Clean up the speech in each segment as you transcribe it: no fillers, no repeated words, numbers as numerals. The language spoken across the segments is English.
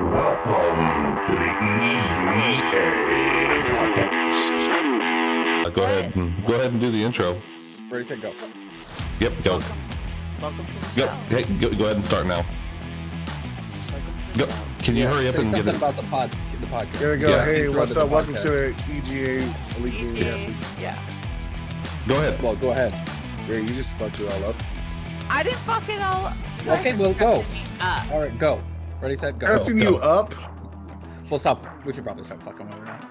Welcome to the EGA Podcast. Go ahead and do the intro. Ready, set, go. Yep, go. Welcome to the Go. show. Hey, go ahead and start now. Go. Can you hurry up and get it? About the podcast. Here we go. Yeah. Hey, Intro what's to the up? Welcome podcast. to the EGA Elite Gaming EGA, Athlete. yeah. Go ahead. Well, go ahead. Yeah, you just fucked it all up. I didn't fuck it all up. You guys Okay, are well, go. stressing me up. All right, go. Ready, set, go. Pressing you up. We'll stop. We should probably stop fucking with it now.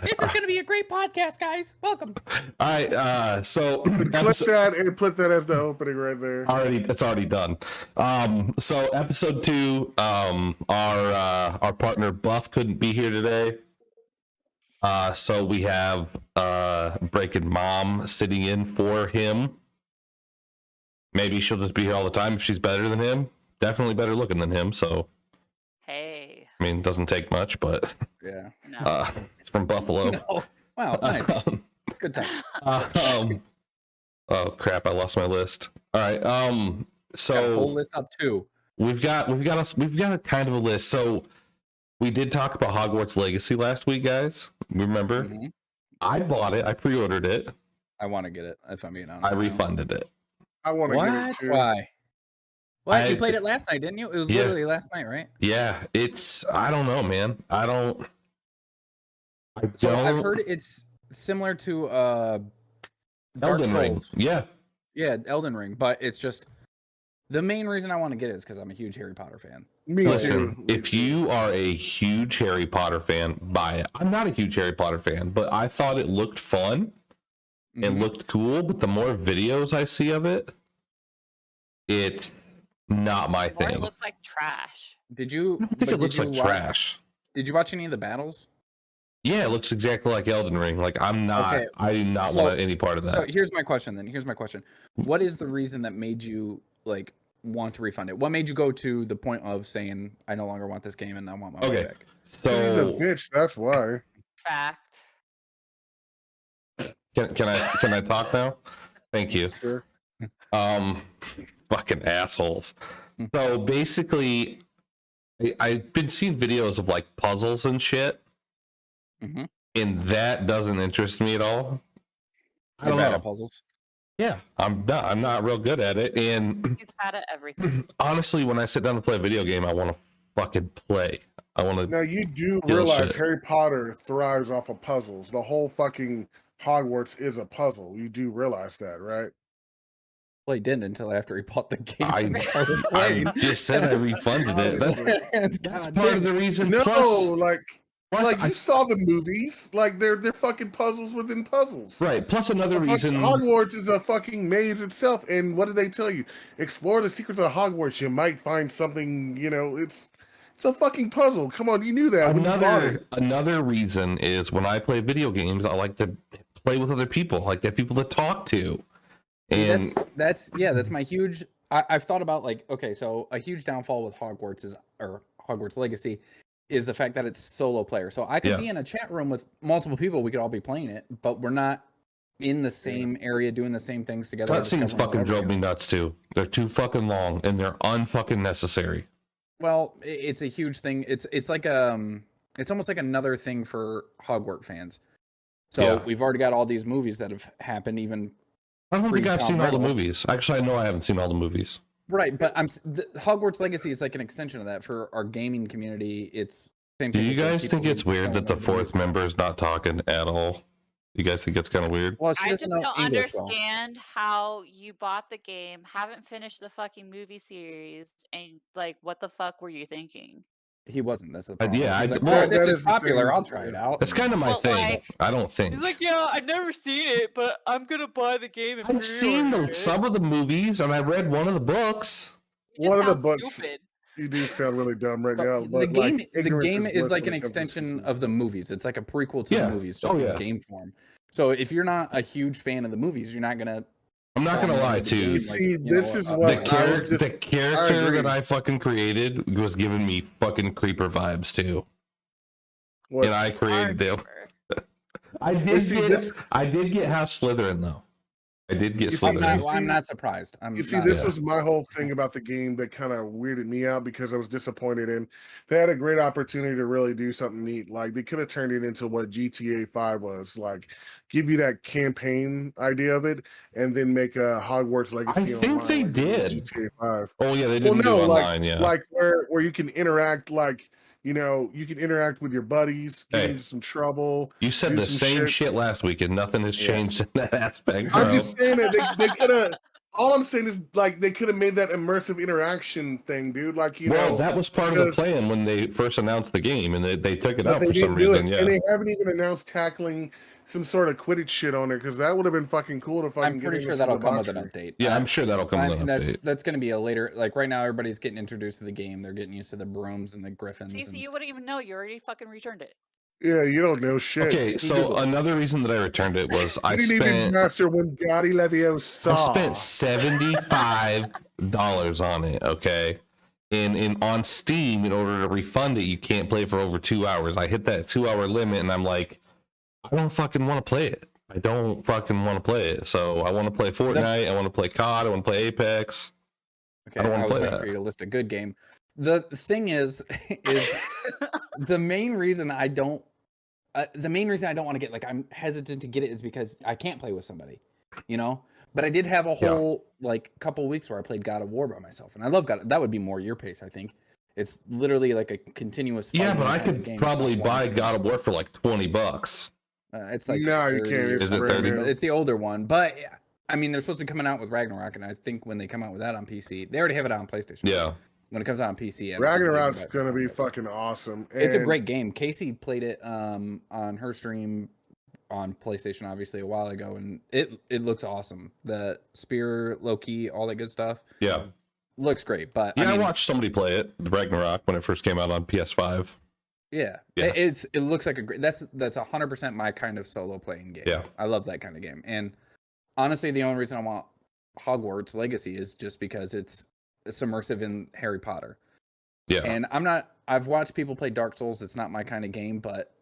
This is going to be a great podcast, guys. Welcome. All right. So Click that and put that as the opening right there. it's already done. So episode 2. Our partner Buff couldn't be here today. So we have Breakinmom sitting in for him. Maybe she'll just be here all the time if she's better than him. Definitely better looking than him. So Hey. I mean, it doesn't take much, but Yeah. No. it's from Buffalo. No. Wow, nice. Good time. Oh crap! I lost my list. All right. Got a whole So list up too. we've got a kind of a list. So we did talk about Hogwarts Legacy last week, guys. Remember? Mhm. I bought it. I pre-ordered it. I want to get it, if I'm being honest. I refunded it. I want to get it What? too. Why? What? You I- played it last night, didn't you? It was Yeah. literally last night, right? Yeah, it's. I don't know, man. I don't. So I've heard it's similar to Dark Elden Ring. Souls. Yeah. Yeah, Elden Ring, but it's just the main reason I want to get it is because I'm a huge Harry Potter fan. Me Listen, too. if you are a huge Harry Potter fan, buy it. I'm not a huge Harry Potter fan, but I thought it looked fun and Mhm. looked cool. But the more videos I see of it, it's not my Or it thing. looks like trash. Did you? I don't think but it looks did like you watch- trash. Did you watch any of the battles? Yeah, it looks exactly like Elden Ring. Like I do not So- want any part of that. So here's my question. What is the reason that made you like want to refund it? What made you go to the point of saying I no longer want this game and I want my money Okay. back? He's a So bitch. That's why. Fact. can I talk now? Thank you. Sure. Fucking assholes. So basically, I've been seeing videos of like puzzles and shit, Mm-hmm. and that doesn't interest me at all. I You're don't bad know. at puzzles. Yeah, I'm not real good at it. And He's bad at everything. honestly, when I sit down to play a video game, I want to fucking play. I want to. Now you do Kill realize shit. Harry Potter thrives off of puzzles. The whole fucking Hogwarts is a puzzle. You do realize that, right? Well, he didn't until after he bought the game. I, and started playing. I just said I refunded it. That's God part of damn. the reason. No, Plus, like plus you saw the movies. Like they're fucking puzzles within puzzles. right. Plus another Fucking reason. Hogwarts is a fucking maze itself. And what did they tell you? Explore the secrets of Hogwarts. You might find something. You know, it's a fucking puzzle. Come on, you knew that. when you bought it. Another reason is when I play video games, I like to play with other people. I like to have people to talk to. And That's my huge. I've thought about like, okay, so a huge downfall with Hogwarts Legacy is the fact that it's solo player. So I could Yeah. be in a chat room with multiple people. We could all be playing it, but we're not in the same area doing the same things together. cutscenes discovering fucking whatever. drove me nuts too. They're too fucking long and they're unfucking necessary. Well, it's a huge thing. It's like it's almost like another thing for Hogwarts fans. So Yeah. we've already got all these movies that have happened, even I don't think I've Tom seen all the Riddle. movies. Actually, I know I haven't seen all the movies. right. But Hogwarts Legacy is like an extension of that for our gaming community. It's same. Do thing you with the guys people think it's who weird don't that the know fourth movies. member is not talking at all? You guys think it's kind of weird? Well, she I doesn't just know don't English well. understand how you bought the game, haven't finished the fucking movie series, and like, what the fuck were you thinking? He wasn't. That's the problem. yeah, He's I- like, well, this that is is the popular. thing. I'll try it out. That's kind of my Well, thing. like- I don't think. He's like, yeah, I've never seen it, but I'm gonna buy the game. And I've seen pre-order it." some of the movies and I read one of the books. You just One of the sound books- Stupid. You do sound really dumb right But now. the But game, like, the ignorance game is bliss like when an it comes to extension season. of the movies. It's like a prequel to Yeah. the movies, just Oh, in yeah. game form. So if you're not a huge fan of the movies, you're not gonna. I'm not gonna fall lie into to the you. game, See, you this is know, what The, I was the just- character agree. that I fucking created was giving me fucking creeper vibes too, What- and I created them. Hardcore. I But did see, get this- I did get House Slytherin though. I did get You see, Slytherin. I'm not surprised. You see, not this Yeah. was my whole thing about the game that kind of weirded me out because I was disappointed in. They had a great opportunity to really do something neat. Like they could have turned it into what GTA 5 was, like give you that campaign idea of it, and then make a Hogwarts Legacy. I think online, they like they did. GTA 5. Oh yeah, they Well, didn't do no, online. Yeah. like where you can interact, like you can interact with your buddies, get Hey. into some trouble. You said do the some same shit. shit last week, and nothing has Yeah. changed in that aspect, bro. I'm just saying that they could have. All I'm saying is like they could have made that immersive interaction thing, dude. Like Well, know, that was part of the because- plan when they first announced the game, and they took it but out they for some didn't do reason. it, Yeah. and they haven't even announced tackling some sort of Quidditch shit on it because that would have been fucking cool to fucking. I'm get pretty into sure some that'll come with an debauchery. update. Yeah, I'm sure that'll come with an update. That's going to be a later. Like right now, everybody's getting introduced to the game. They're getting used to the brooms and the griffins. See, and- you wouldn't even know. You already fucking returned it. Yeah, you don't know shit. Okay, so Googled. another reason that I returned it was You I didn't even spent master Wingardium Leviosa. I spent $75 on it. Okay, and on Steam, in order to refund it, you can't play for over 2 hours. I hit that 2 hour limit, and I'm like, I don't fucking want to play it. I don't fucking want to play it. So I want to play Fortnite. I want to play COD. I want to play Apex. Okay, I don't wanna was play waiting that. for you to list a good game. The thing is the main reason I don't want to get, like, I'm hesitant to get it is because I can't play with somebody, you know. But I did have a whole like couple weeks where I played God of War by myself, and I love God. That would be more your pace, I think. It's literally like a continuous. Yeah, but fighting I kind of could game, probably so buy once God of it's- War for like $20. It's like No, you 30 can't. or It's Is it brand 30? new. It's the older one, but I mean, they're supposed to be coming out with Ragnarok, and I think when they come out with that on PC, they already have it out on PlayStation. Yeah. When it comes out on PC, Ragnarok's gonna be fucking awesome. It's a And great game. Casey played it on her stream on PlayStation, obviously a while ago, and it looks awesome. The spear, Loki, all that good stuff Yeah. looks great. But Yeah, I mean, watched somebody play it, the Ragnarok, when it first came out on PS5. Yeah, Yeah. it looks like a great. That's 100% my kind of solo playing game. Yeah. I love that kind of game. And honestly, the only reason I want Hogwarts Legacy is just because it's immersive in Harry Potter. Yeah. And I've watched people play Dark Souls. It's not my kind of game, but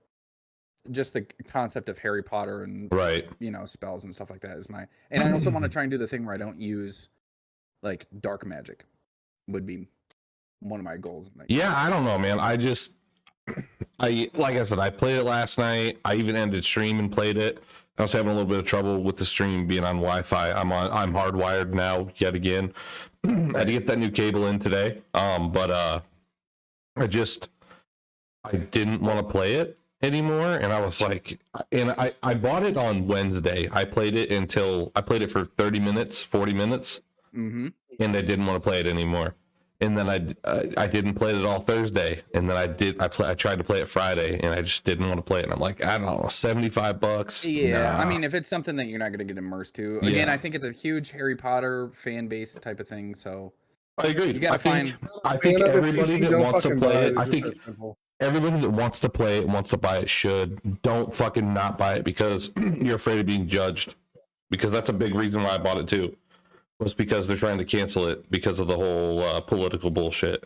just the concept of Harry Potter and Right. spells and stuff like that is my. And I also want to try and do the thing where I don't use like dark magic. Would be one of my goals. Yeah, I don't know, man. Like I said, I played it last night. I even ended stream and played it. I was having a little bit of trouble with the stream being on Wi-Fi. I'm hardwired now yet again. I had to get that new cable in today. But I didn't want to play it anymore, and I was like, and I bought it on Wednesday. I played it for 30 minutes, 40 minutes, Mm-hmm. and I didn't want to play it anymore. And then I didn't play it all Thursday, and then I tried to play it Friday, and I just didn't want to play it. And I'm like, I don't know, $75. Yeah, Nah. I mean, if it's something that you're not going to get immersed to, again, Yeah. I think it's a huge Harry Potter fan base type of thing. So I agree. you gotta I think fan of it, everybody CC, that don't wants to fucking play buy it, I It's think just that simple. everybody that wants to play it and wants to buy it should. Don't fucking not buy it because you're afraid of being judged. Because that's a big reason why I bought it too. Was because they're trying to cancel it because of the whole political bullshit.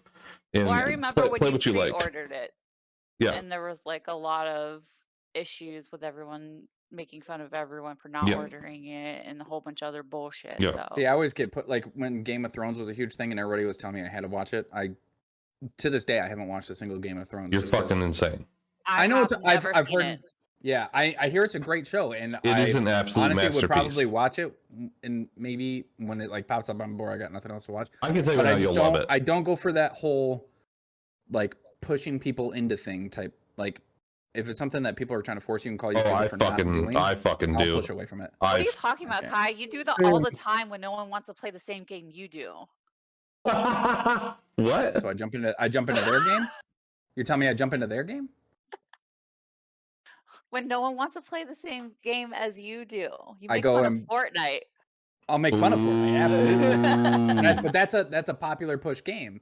And Well, I remember when play you what you like. pre-ordered it, Yeah. and there was like a lot of issues with everyone making fun of everyone for not Yeah. ordering it and a whole bunch of other bullshit. Yeah. So see, I always get put like when Game of Thrones was a huge thing and everybody was telling me I had to watch it. To this day I haven't watched a single Game of Thrones. You're just 'cause- fucking insane. I know have it's never I've seen heard. it. Yeah, I hear it's a great show, and It I is an absolute honestly would masterpiece. probably watch it, and maybe when it like pops up on board, I got nothing else to watch. I can tell you But now I just you'll love don't. it. I don't go for that whole like pushing people into thing type. Like if it's something that people are trying to force you and call you stupid for not doing, I fucking I'll do. push away from it. What are I you talking about, Okay. Kai? You do that all the time when no one wants to play the same game you do. what? So I jump into their game. You're telling me I jump into their game? When no one wants to play the same game as you do, you I make go fun and- of Fortnite. I'll make fun of Fortnite. Absolutely. Ooh. But that's a popular push game.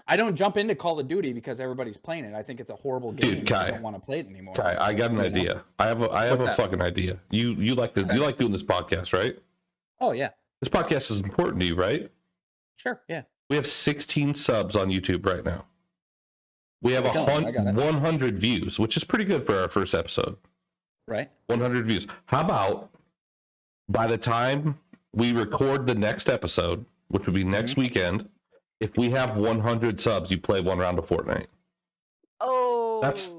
I don't jump into Call of Duty because everybody's playing it. I think it's a horrible game. Dude, and Kai. I don't want to play it anymore. Kai, I got an You know? idea. I have What's a that? fucking idea. You like this? Okay. You like doing this podcast, right? Oh yeah, This podcast is important to you, right? sure, yeah. We have 16 subs on YouTube right now. We have I got it. 100 views, which is pretty good for our first episode. Right. 100 views. How about by the time we record the next episode, which would be next weekend. If we have 100 subs, you play one round of Fortnite. Oh, That's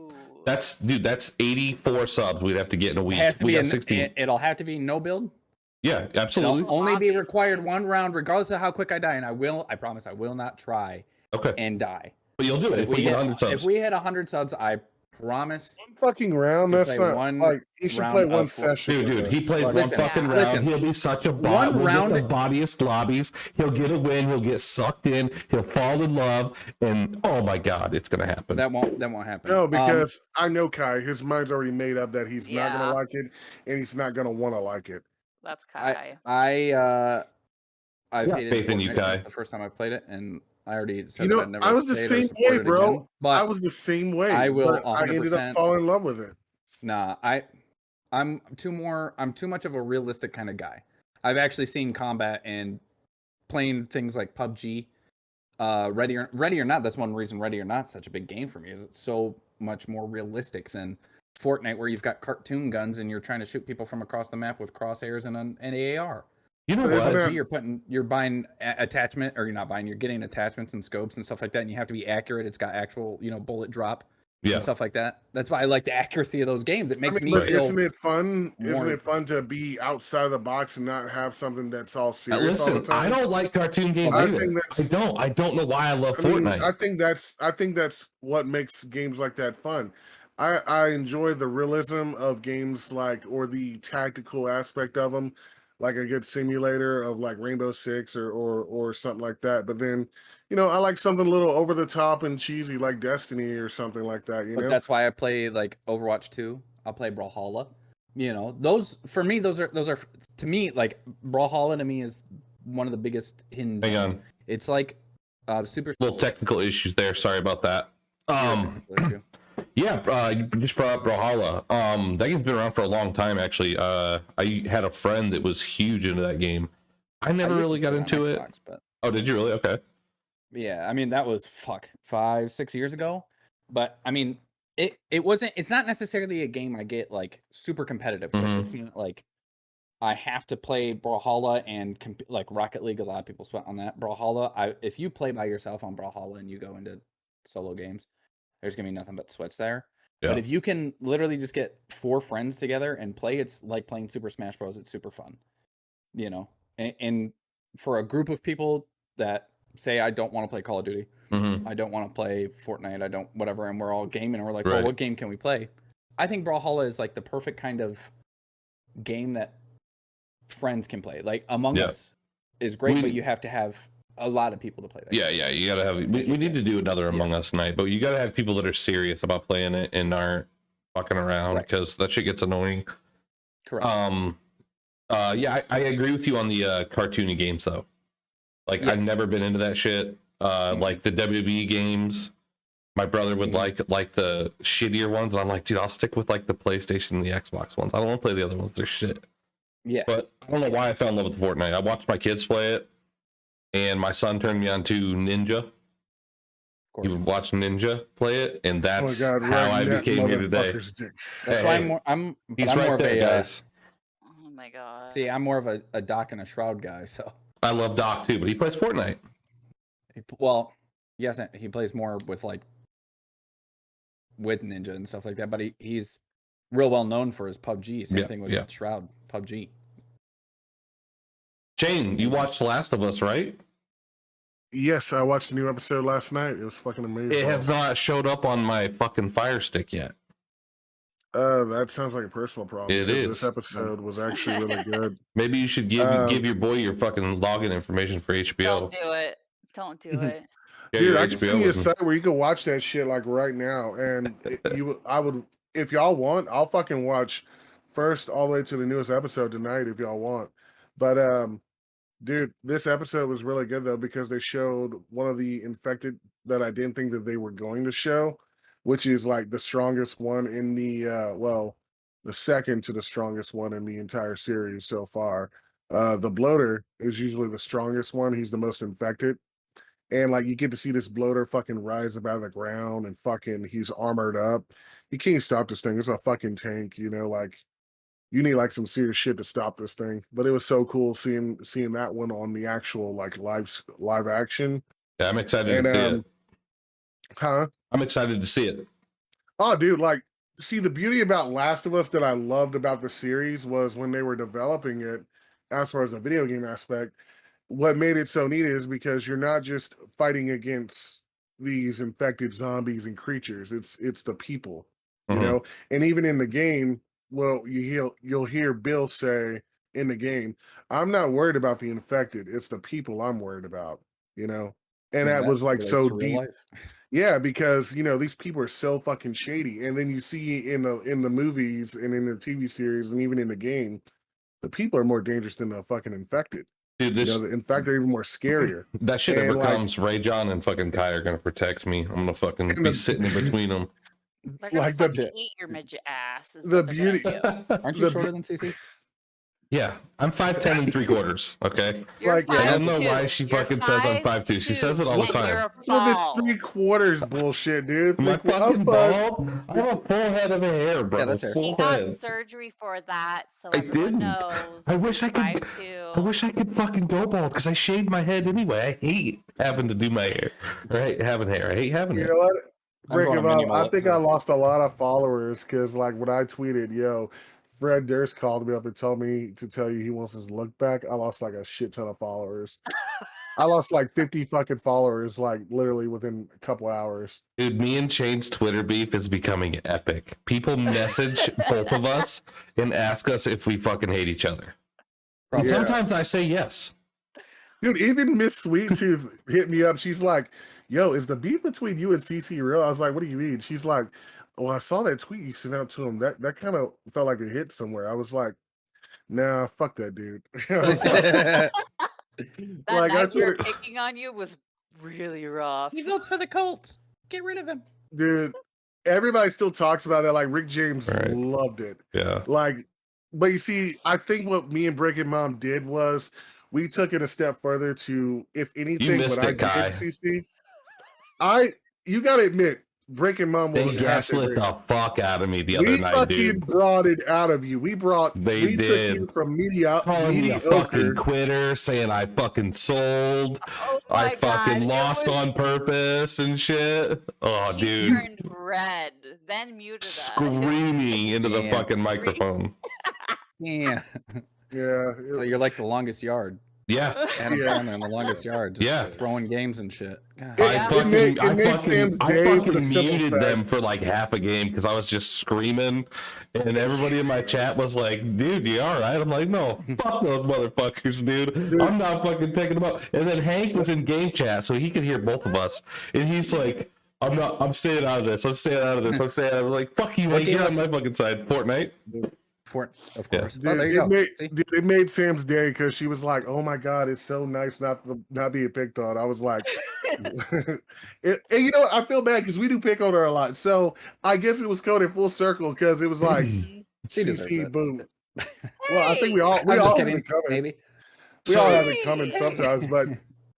84 subs we'd have to get in a week. It has to We be got 16. It'll have to be no build. Yeah, absolutely. It'll only be Obviously. required one round, regardless of how quick I die. And I promise, I will not try Okay, and die. but you'll do it if we get 100 subs. If we hit 100 subs, I promise. One fucking round. To That's play not one like you should round play of one Fortnite. session. Dude, with he this. plays Like, one Listen, fucking round. listen. He'll be such a One bot. We'll round- get the bodiest lobbies. He'll get a win. He'll get sucked in. He'll fall in love, and oh my god, it's gonna happen. That won't happen. No, because I know Kai. His mind's already made up that he's not Yeah. gonna like it, and he's not gonna want to like it. that's Kai. I've Yeah, hated faith in you, Fortnite Kai. since the first time I played it, and I already said You that know, I'd never I was the say it or same support way, it bro. again, but I was the same way. I will but I ended 100%. up falling in love with it. nah, I'm too much of a realistic kind of guy. I've actually seen combat and playing things like PUBG, Ready or Not. That's one reason Ready or Not's such a big game for me. Is it's so much more realistic than Fortnite, where you've got cartoon guns and you're trying to shoot people from across the map with crosshairs and an AR. You know But isn't what? it- You're buying attachment, or you're not buying. You're getting attachments and scopes and stuff like that, and you have to be accurate. It's got actual, bullet drop Yeah, and stuff like that. That's why I like the accuracy of those games. It makes me but feel. isn't it fun? Isn't more- it fun to be outside of the box and not have something that's all serious all listen, the time? I don't like cartoon games I either. think that's- I don't know why I love Fortnite. I think that's what makes games like that fun. I enjoy the realism of games or the tactical aspect of them, like a good simulator of like Rainbow Six or something like that. But then, I like something a little over the top and cheesy like Destiny or something like that. But that's why I play like Overwatch 2. I'll play Brawlhalla. Those for me, those are to me, like Brawlhalla to me is one of the biggest hidden Hang gems. on. It's like super Little technical issues there. Sorry about that. Yeah, you just brought up Brawlhalla. That game's been around for a long time, actually. I had a friend that was huge into that game. I never really got into it. But Oh, did you really? Okay. yeah, I mean that was 5-6 years ago. But I mean, it's not necessarily a game I get like super competitive with. Mhm. It's not like I have to play Brawlhalla and like Rocket League. A lot of people sweat on that. Brawlhalla, if you play by yourself on Brawlhalla and you go into solo games, there's gonna be nothing but sweats there. Yeah. But if you can literally just get 4 friends together and play, it's like playing Super Smash Bros. It's super fun, And for a group of people that say I don't want to play Call of Duty, Mhm. I don't want to play Fortnite, I don't whatever, and we're all gaming and we're like, Right. well, what game can we play? I think Brawlhalla is like the perfect kind of game that friends can play. Like Among Yeah. Us is great, We- but you have to have a lot of people to play that. Yeah, you gotta have. We need to do another Among Us night, but you gotta have people that are serious about playing it and aren't fucking around Right. because that shit gets annoying. Correct. Yeah, I agree with you on the cartoony games though. Like I've Yes. never been into that shit. Like the WWE games, my brother would like the shittier ones, and I'm like, dude, I'll stick with like the PlayStation and the Xbox ones. I don't want to play the other ones; they're shit. Yeah. But I don't know why I fell in love with Fortnite. I watched my kids play it, and my son turned me on to Ninja. He would watch Ninja play it, and that's how I became here today. motherfucker's dick. That's Hey, why hey, I'm He's more right of there, a, guys. Oh my god. See, I'm more of a Doc and a Shroud guy. So, I love Doc too, but he plays Fortnite. yes, he plays more with Ninja and stuff like that. But he's real well known for his PUBG. Same thing with Shroud PUBG. Shane, you watched The Last of Us, right? Yes, I watched the new episode last night. It was fucking amazing. It has not showed up on my fucking Fire Stick yet. That sounds like a personal problem. It because is. This episode was actually really good. Maybe you should give your boy your fucking login information for HBO. Don't do it. Don't do it. Share Dude, your I can HBO send you a with him. site where you can watch that shit like right now, and I would, if y'all want, I'll fucking watch first all the way to the newest episode tonight if y'all want. But dude, this episode was really good though because they showed one of the infected that I didn't think that they were going to show, which is like the strongest one in the the second to the strongest one in the entire series so far. The bloater is usually the strongest one. He's the most infected. And like you get to see this bloater fucking rise up out of the ground and fucking he's armored up. You can't stop this thing. It's a fucking tank, like you need like some serious shit to stop this thing. But it was so cool seeing that one on the actual like live action. Yeah, I'm excited to see it. Huh? I'm excited to see it. Oh, dude, like, see, the beauty about Last of Us that I loved about the series was when they were developing it, as far as the video game aspect, what made it so neat is because you're not just fighting against these infected zombies and creatures. It's the people, you know? And even in the game, well, you'll hear Bill say in the game, I'm not worried about the infected. It's the people I'm worried about, you know? And that was like so deep. Yeah, because these people are so fucking shady, and then you see in the movies and in the TV series and even in the game, the people are more dangerous than the fucking infected. Dude, The infected are even more scarier. That shit And, ever like- comes, Ray John and fucking Kai are gonna protect me. I'm gonna fucking be sitting in between them. They're gonna Like the- fucking eat your midget ass. Is The what they're gonna beauty- do. Aren't you The- shorter than CC? Yeah, I'm 5'10" and 3/4. Okay, You're Like, I don't know 5'2". why she You're fucking says I'm 5'2". She says it all the 5'2", time. and you're a So this ball. 3/4 bullshit, dude. Am I Three-quarter- fucking I'm bald? I have a full head of hair, bro. Yeah, that's fair. Full He got head. surgery for that, so I everyone didn't. knows. I wish I could. 5'2". I wish I could fucking go bald because I shaved my head anyway. I hate having to do my hair. Right, having hair. I hate having You it. know what? I'm going Breaking to mini up. I mullet, think so- I lost a lot of followers because, like, when I tweeted, "Yo, Fred Durst called me up and told me to tell you he wants his look back," I lost like a shit ton of followers. I lost like 50 fucking followers, like literally within a couple hours. Dude, me and Shane's Twitter beef is becoming epic. People message both of us and ask us if we fucking hate each other. And Yeah. sometimes I say yes. Dude, even Miss Sweet Tooth hit me up. She's like, "Yo, is the beef between you and CC real?" I was like, "What do you mean?" She's like, "Well, I saw that tweet you sent out to him. That kind of felt like a hit somewhere." I was like, "Nah, fuck that dude." I was like, That like, I night we were told- picking on you was really rough. He votes for the Colts. Get rid of him. dude, everybody still talks about that. Like Rick James Right. loved it. Yeah. Like, but you see, I think what me and Breakinmom did was we took it a step further to, if anything, missed what I it, Kai. did, CC. You gotta admit, Breakinmom They will have to gaslit agree. the fuck out of me the other We night, fucking dude. brought it out of you. We They took did. you from Calling me a fucking mediocre. quitter, saying I fucking sold, Oh I my fucking God, it lost was- on purpose and shit. Oh, He dude. turned red, then muted us. Screaming into the Yeah. fucking microphone. Yeah. Yeah, So you're like the longest yard. Yeah. Adam Yeah. Sandler in the longest yard. Just Yeah. throwing games and shit. God. Yeah. It made Sam's I day for fucking the simple muted fact. them for like half a game because I was just screaming, and everybody in my chat was like, "Dude, you all right?" I'm like, "No, fuck those motherfuckers, dude. I'm not fucking picking them up." And then Hank was in game chat, so he could hear both of us, and he's like, I'm staying out of this. I'm staying out of this. I'm staying out of it." Like, fuck you, What Hank, game you're on was- my fucking side. Fortnite. Of Yeah. course. Dude, Oh, there you go. See? it made Sam's day because she was like, "Oh my god, it's so nice not being picked on." I was like, and you know what? I feel bad because we do pick on her a lot. So I guess it was coded full circle because it was like She deserves CC it. boom. Well, I think we all I'm just have it kidding. coming. Maybe. We all have it coming sometimes, but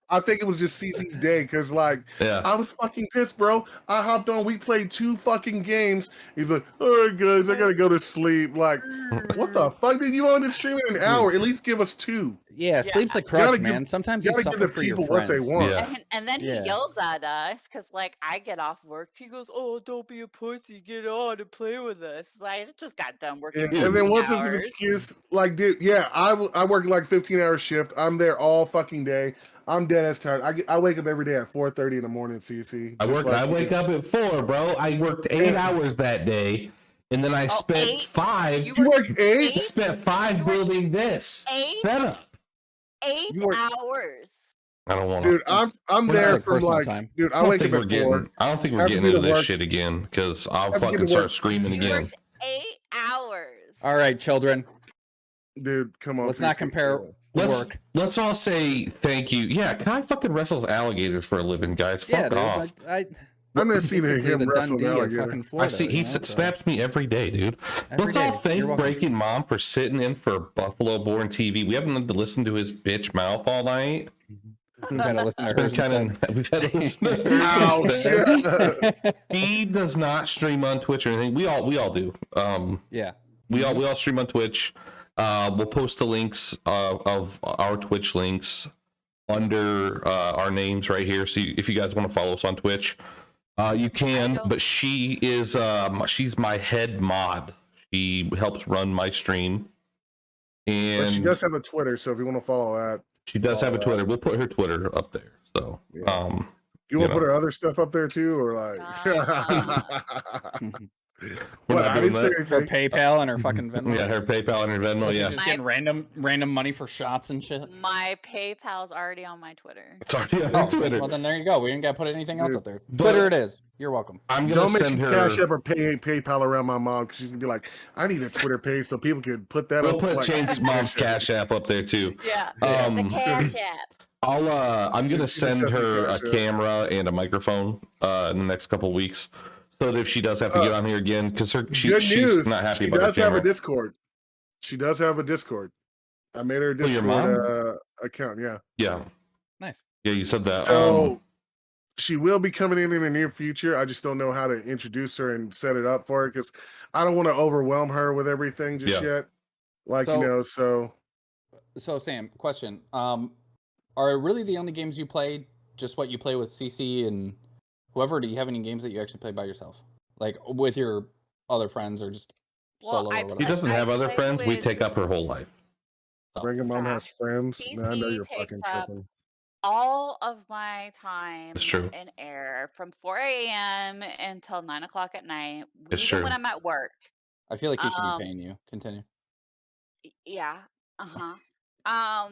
I think it was just CC's day because, like, Yeah. I was fucking pissed, bro. I hopped on. We played 2 fucking games. He's like, "All right, guys, I gotta go to sleep." Like, what the fuck? Did you only stream in an hour? At least give us 2. Yeah, sleep's a gotta crutch, give- man. Sometimes You you gotta suffer give the for your people what they friends. want. Yeah. And then Yeah. he yells at us because, like, I get off work. He goes, "Oh, don't be a pussy. Get on and play with us." Like, I just got done working. And then 15 once there's an hours. excuse, like, dude, yeah, I work like 15-hour shift. I'm there all fucking day. I'm dead ass tired. I wake up every day at 4:30 in the morning. CC. I Just like- wake up at 4, bro. I worked 8 hours that day, and then I spent 8? 5. You You work work 8? I spent 5 building this 8 setup. You work- hours. I don't want to. Dude, I'm Well, there that's like from personal like, time. dude, I I don't wake think up we're at 4. getting. I don't think we're Have to getting do into the this work. shit again because I'll Have to get fucking to start work. screaming You again. worked 8 hours. All right, children. Dude, come on. Let's not CC. compare work. Let's all say thank you. Yeah, Kai fucking wrestles alligators for a living, guys. Fuck Yeah, dude. off. I've never seen basically him the wrestle an Dundee of alligator. fucking I Florida. see. He you know, so- snaps me every day, dude. Every Let's all day. thank You're welcome. Breaking Mom for sitting in for Buffaloborntv. We haven't had to listen to his bitch mouth all night. We've had to listen It's to been hers kind instead. of. We've had to listen to Ow, hers instead. shit. He does not stream on Twitch or anything. We all do. Yeah. we all stream on Twitch. We'll post the links of our Twitch links under our names right here. So if you guys want to follow us on Twitch, you can. But she is she's my head mod. She helps run my stream, and But she does have a Twitter, so if you want to follow that, she does have a Twitter. We'll put her Twitter up there. So, yeah. You want to put her other stuff up there too, or like? We're What, not I doing didn't say that. Her anything. PayPal and her fucking Venmo. Yeah, her PayPal and her Venmo. So she's Yeah, just getting random money for shots and shit. My PayPal's already on my Twitter. it's already on Oh, Twitter. well then there you go. We didn't got to put anything else Dude, up there. but- Twitter it is. You're welcome. I'm gonna Don't send mention her. Cash App or PayPal around my mom because she's gonna be like, "I need a Twitter page so people can put that We'll up." put like, Chain's mom's Cash App up there too. Yeah. Um, The Cash App. I'm gonna She send just has her to a Cash App. camera and a microphone in the next couple weeks, so that if she does have to get on here again, because she's news. not happy She about her does have camera. a Discord. She does have a Discord. I made her a Oh, your Discord account. Yeah. Yeah, Nice. yeah, you said that. So she will be coming in the near future. I just don't know how to introduce her and set it up for her because I don't want to overwhelm her with everything just Yeah. yet. Like, So Sam, question. Are really the only games you play just what you play with CC and whoever? Do you have any games that you actually play by yourself? Like with your other friends or just solo or whatever? he doesn't I have other play friends. We with- take up her whole life. Breakinmom has friends. CC Nah, I know you're takes fucking up tripping. all of my time It's true. in air from 4 a.m. until 9 o'clock at night, It's even true. when I'm at work. I feel like he should Um, be paying you. Continue. Yeah. Uh-huh.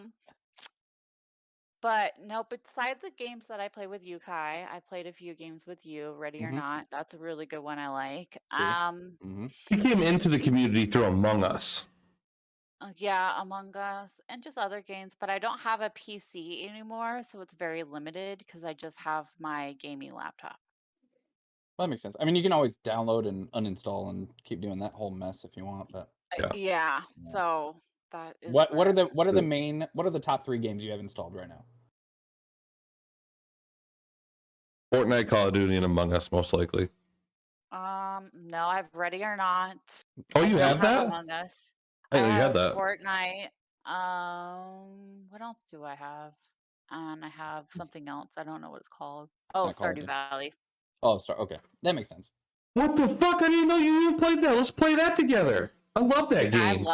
But no, besides the games that I play with you, Kai, I played a few games with you, Ready or Mhm. Not. That's a really good one I like. See? Mm-hmm. She came into the community through Among Us. Yeah, Among Us and just other games, but I don't have a PC anymore, so it's very limited because I just have my gaming laptop. That makes sense. I mean, you can always download and uninstall and keep doing that whole mess if you want. But Yeah. Yeah, so that is what are where- the top 3 games you have installed right now? Fortnite, Call of Duty, and Among Us, most likely. No, I've Ready or Not. Oh, I you still have that? Among Us. I didn't know you have had that. Fortnite. What else do I have? And I have something else. I don't know what it's called. Oh, Not Call of Stardew Duty. Valley. Oh, okay, that makes sense. What the fuck? I didn't know you even played that. Let's play that together. I love that game.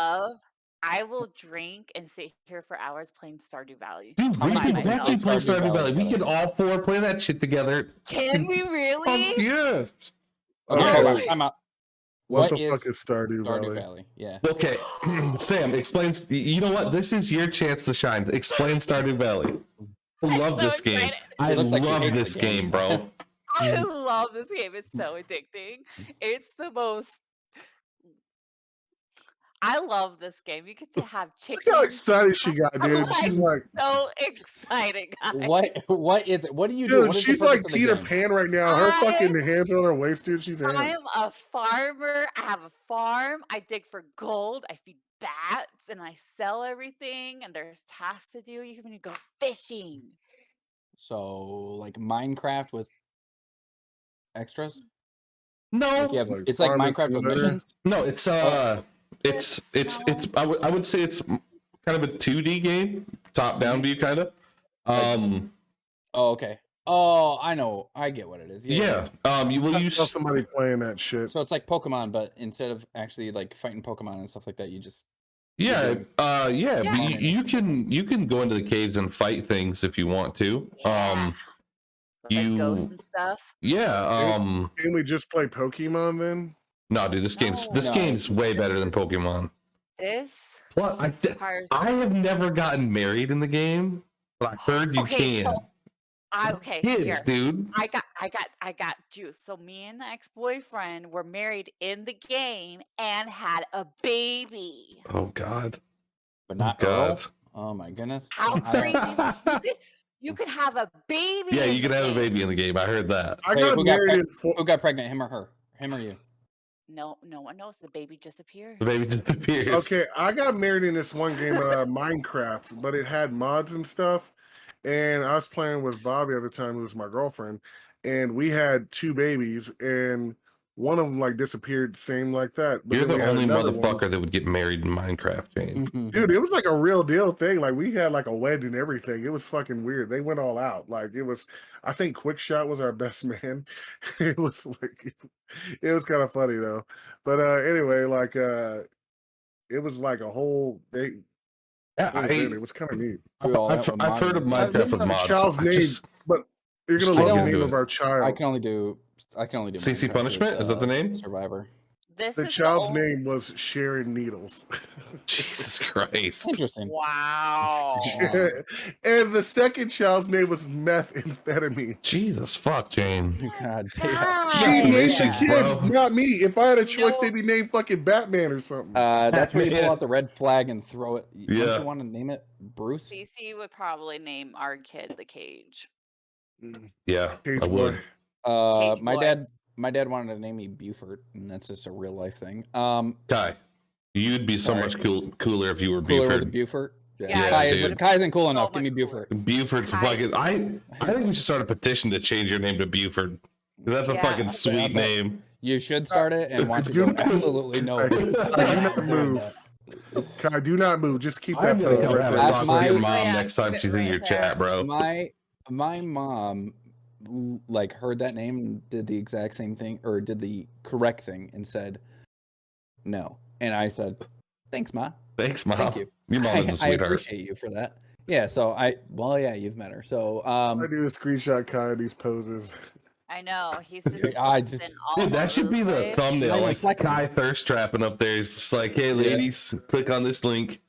I will drink and sit here for hours playing Stardew Valley. Dude, we by can myself. definitely play Stardew Stardew Valley. Valley We together. can all 4 play that shit together. Can we really? Fuck yes. Okay, Oh, hold on, wait. time out. What What the fuck is Stardew Stardew Valley? Valley? Yeah. Okay, Sam, explains. You know what? This is your chance to shine. Explain Stardew Valley. I love so this game. excited. I It looks like she love hates the this game. game, bro. I love this game. It's so addicting. It's the most. I love this game. You get to have chickens. Look how excited she got, dude. She's like, So exciting, guys. What is it? What do you do? dude, What is the she's like purpose of the Peter game? Pan right now. Her I- fucking hands on her waist, dude. She's in. I am a farmer. I have a farm. I dig for gold. I feed bats and I sell everything. And there's tasks to do. You can even go fishing. So like Minecraft with extras? No, Like you have, Like it's like Farming Minecraft with Simulator? missions. no, it's I would say it's kind of a 2D game, top down view kind of. Oh, okay. Oh, I know. I get what it is. Yeah. You will I use saw somebody playing that shit. So it's like Pokemon, but instead of actually like fighting Pokemon and stuff like that, you just yeah, yeah. Yeah. But you can go into the caves and fight things if you want to. Yeah. Like ghosts you- and stuff. Yeah. Can we just play Pokemon then? No, dude, this No. game's way better than Pokemon. This What? requires. I have never gotten married in the game, but I heard you Okay, can. so- okay, Kids, here. dude. I got juice. So me and the ex-boyfriend were married in the game and had a baby. Oh God. but not God. Earl. Oh my goodness. How I- crazy! You could have a baby. Yeah, in you can the have a game. baby in the game. I heard that. I Wait, got who got married in Who got pregnant? Him or her? Him or you? No one knows. The baby disappeared. The baby disappears. Okay, I got married in this one game, Minecraft, but it had mods and stuff. And I was playing with Bobby at the time, who was my girlfriend, and we had 2 babies. And one of them like disappeared, same like that. But You're then we the had only another one. motherfucker that would get married in Minecraft, Jane. Dude, it was like a real deal thing. Like we had like a wedding and everything. It was fucking weird. They went all out. Like it was. I think Quickshot was our best man. It was like, it was kind of funny though. But anyway, like it was like a whole. Yeah, It was kind of neat. I've heard of I Minecraft don't with know the mods. child's name, but you're just gonna look can't the do name it. of our child. I can only do CC Minecraft Punishment? with, Is that the name? Survivor. This The is child's the only... name was Sharon Needles. Jesus Christ. Interesting. Wow. And the second child's name was Methamphetamine. Jesus fuck, Jane. God, She Yeah, named the missions, kids, bro. not me. If I had a choice, No. they'd be named fucking Batman or something. that's where you pull Yeah. out the red flag and throw it. Yeah. Don't you want to name it Bruce? CC would probably name our kid the Cage. Yeah, Cage I would. boy. Cage My boy. dad wanted to name me Buford, and that's just a real life thing. Kai, you'd be so Sorry. much cooler if you were Cooler Buford. with Buford. Yeah, Kai, dude. Kai isn't cool enough. Give much me cooler. Buford. Buford's Kai's- fucking. I think we should start a petition to change your name to Buford. 'Cause that's a Yeah. fucking sweet Yeah, but- name. You should start it and watch it Do go not- absolutely nowhere. Do not move. Kai, do not move. Just keep that I'm gonna pose come right have a there. That's talk with your my- mom Yeah, next time keep it she's in right your there. chat, bro. My mom like heard that name and did the exact same thing, or did the correct thing and said no. And I said, "Thanks, Ma. Thanks, mom. Thank you. Your mom is a I sweetheart. appreciate you for that." Yeah. So yeah, you've met her. So I do a screenshot Kai of these poses. I know. He's just I flexing just- all Dude, that should over be the place. thumbnail. Not even Like flexing. Kai thirst trapping up there. It's just like, hey, ladies, click on this link.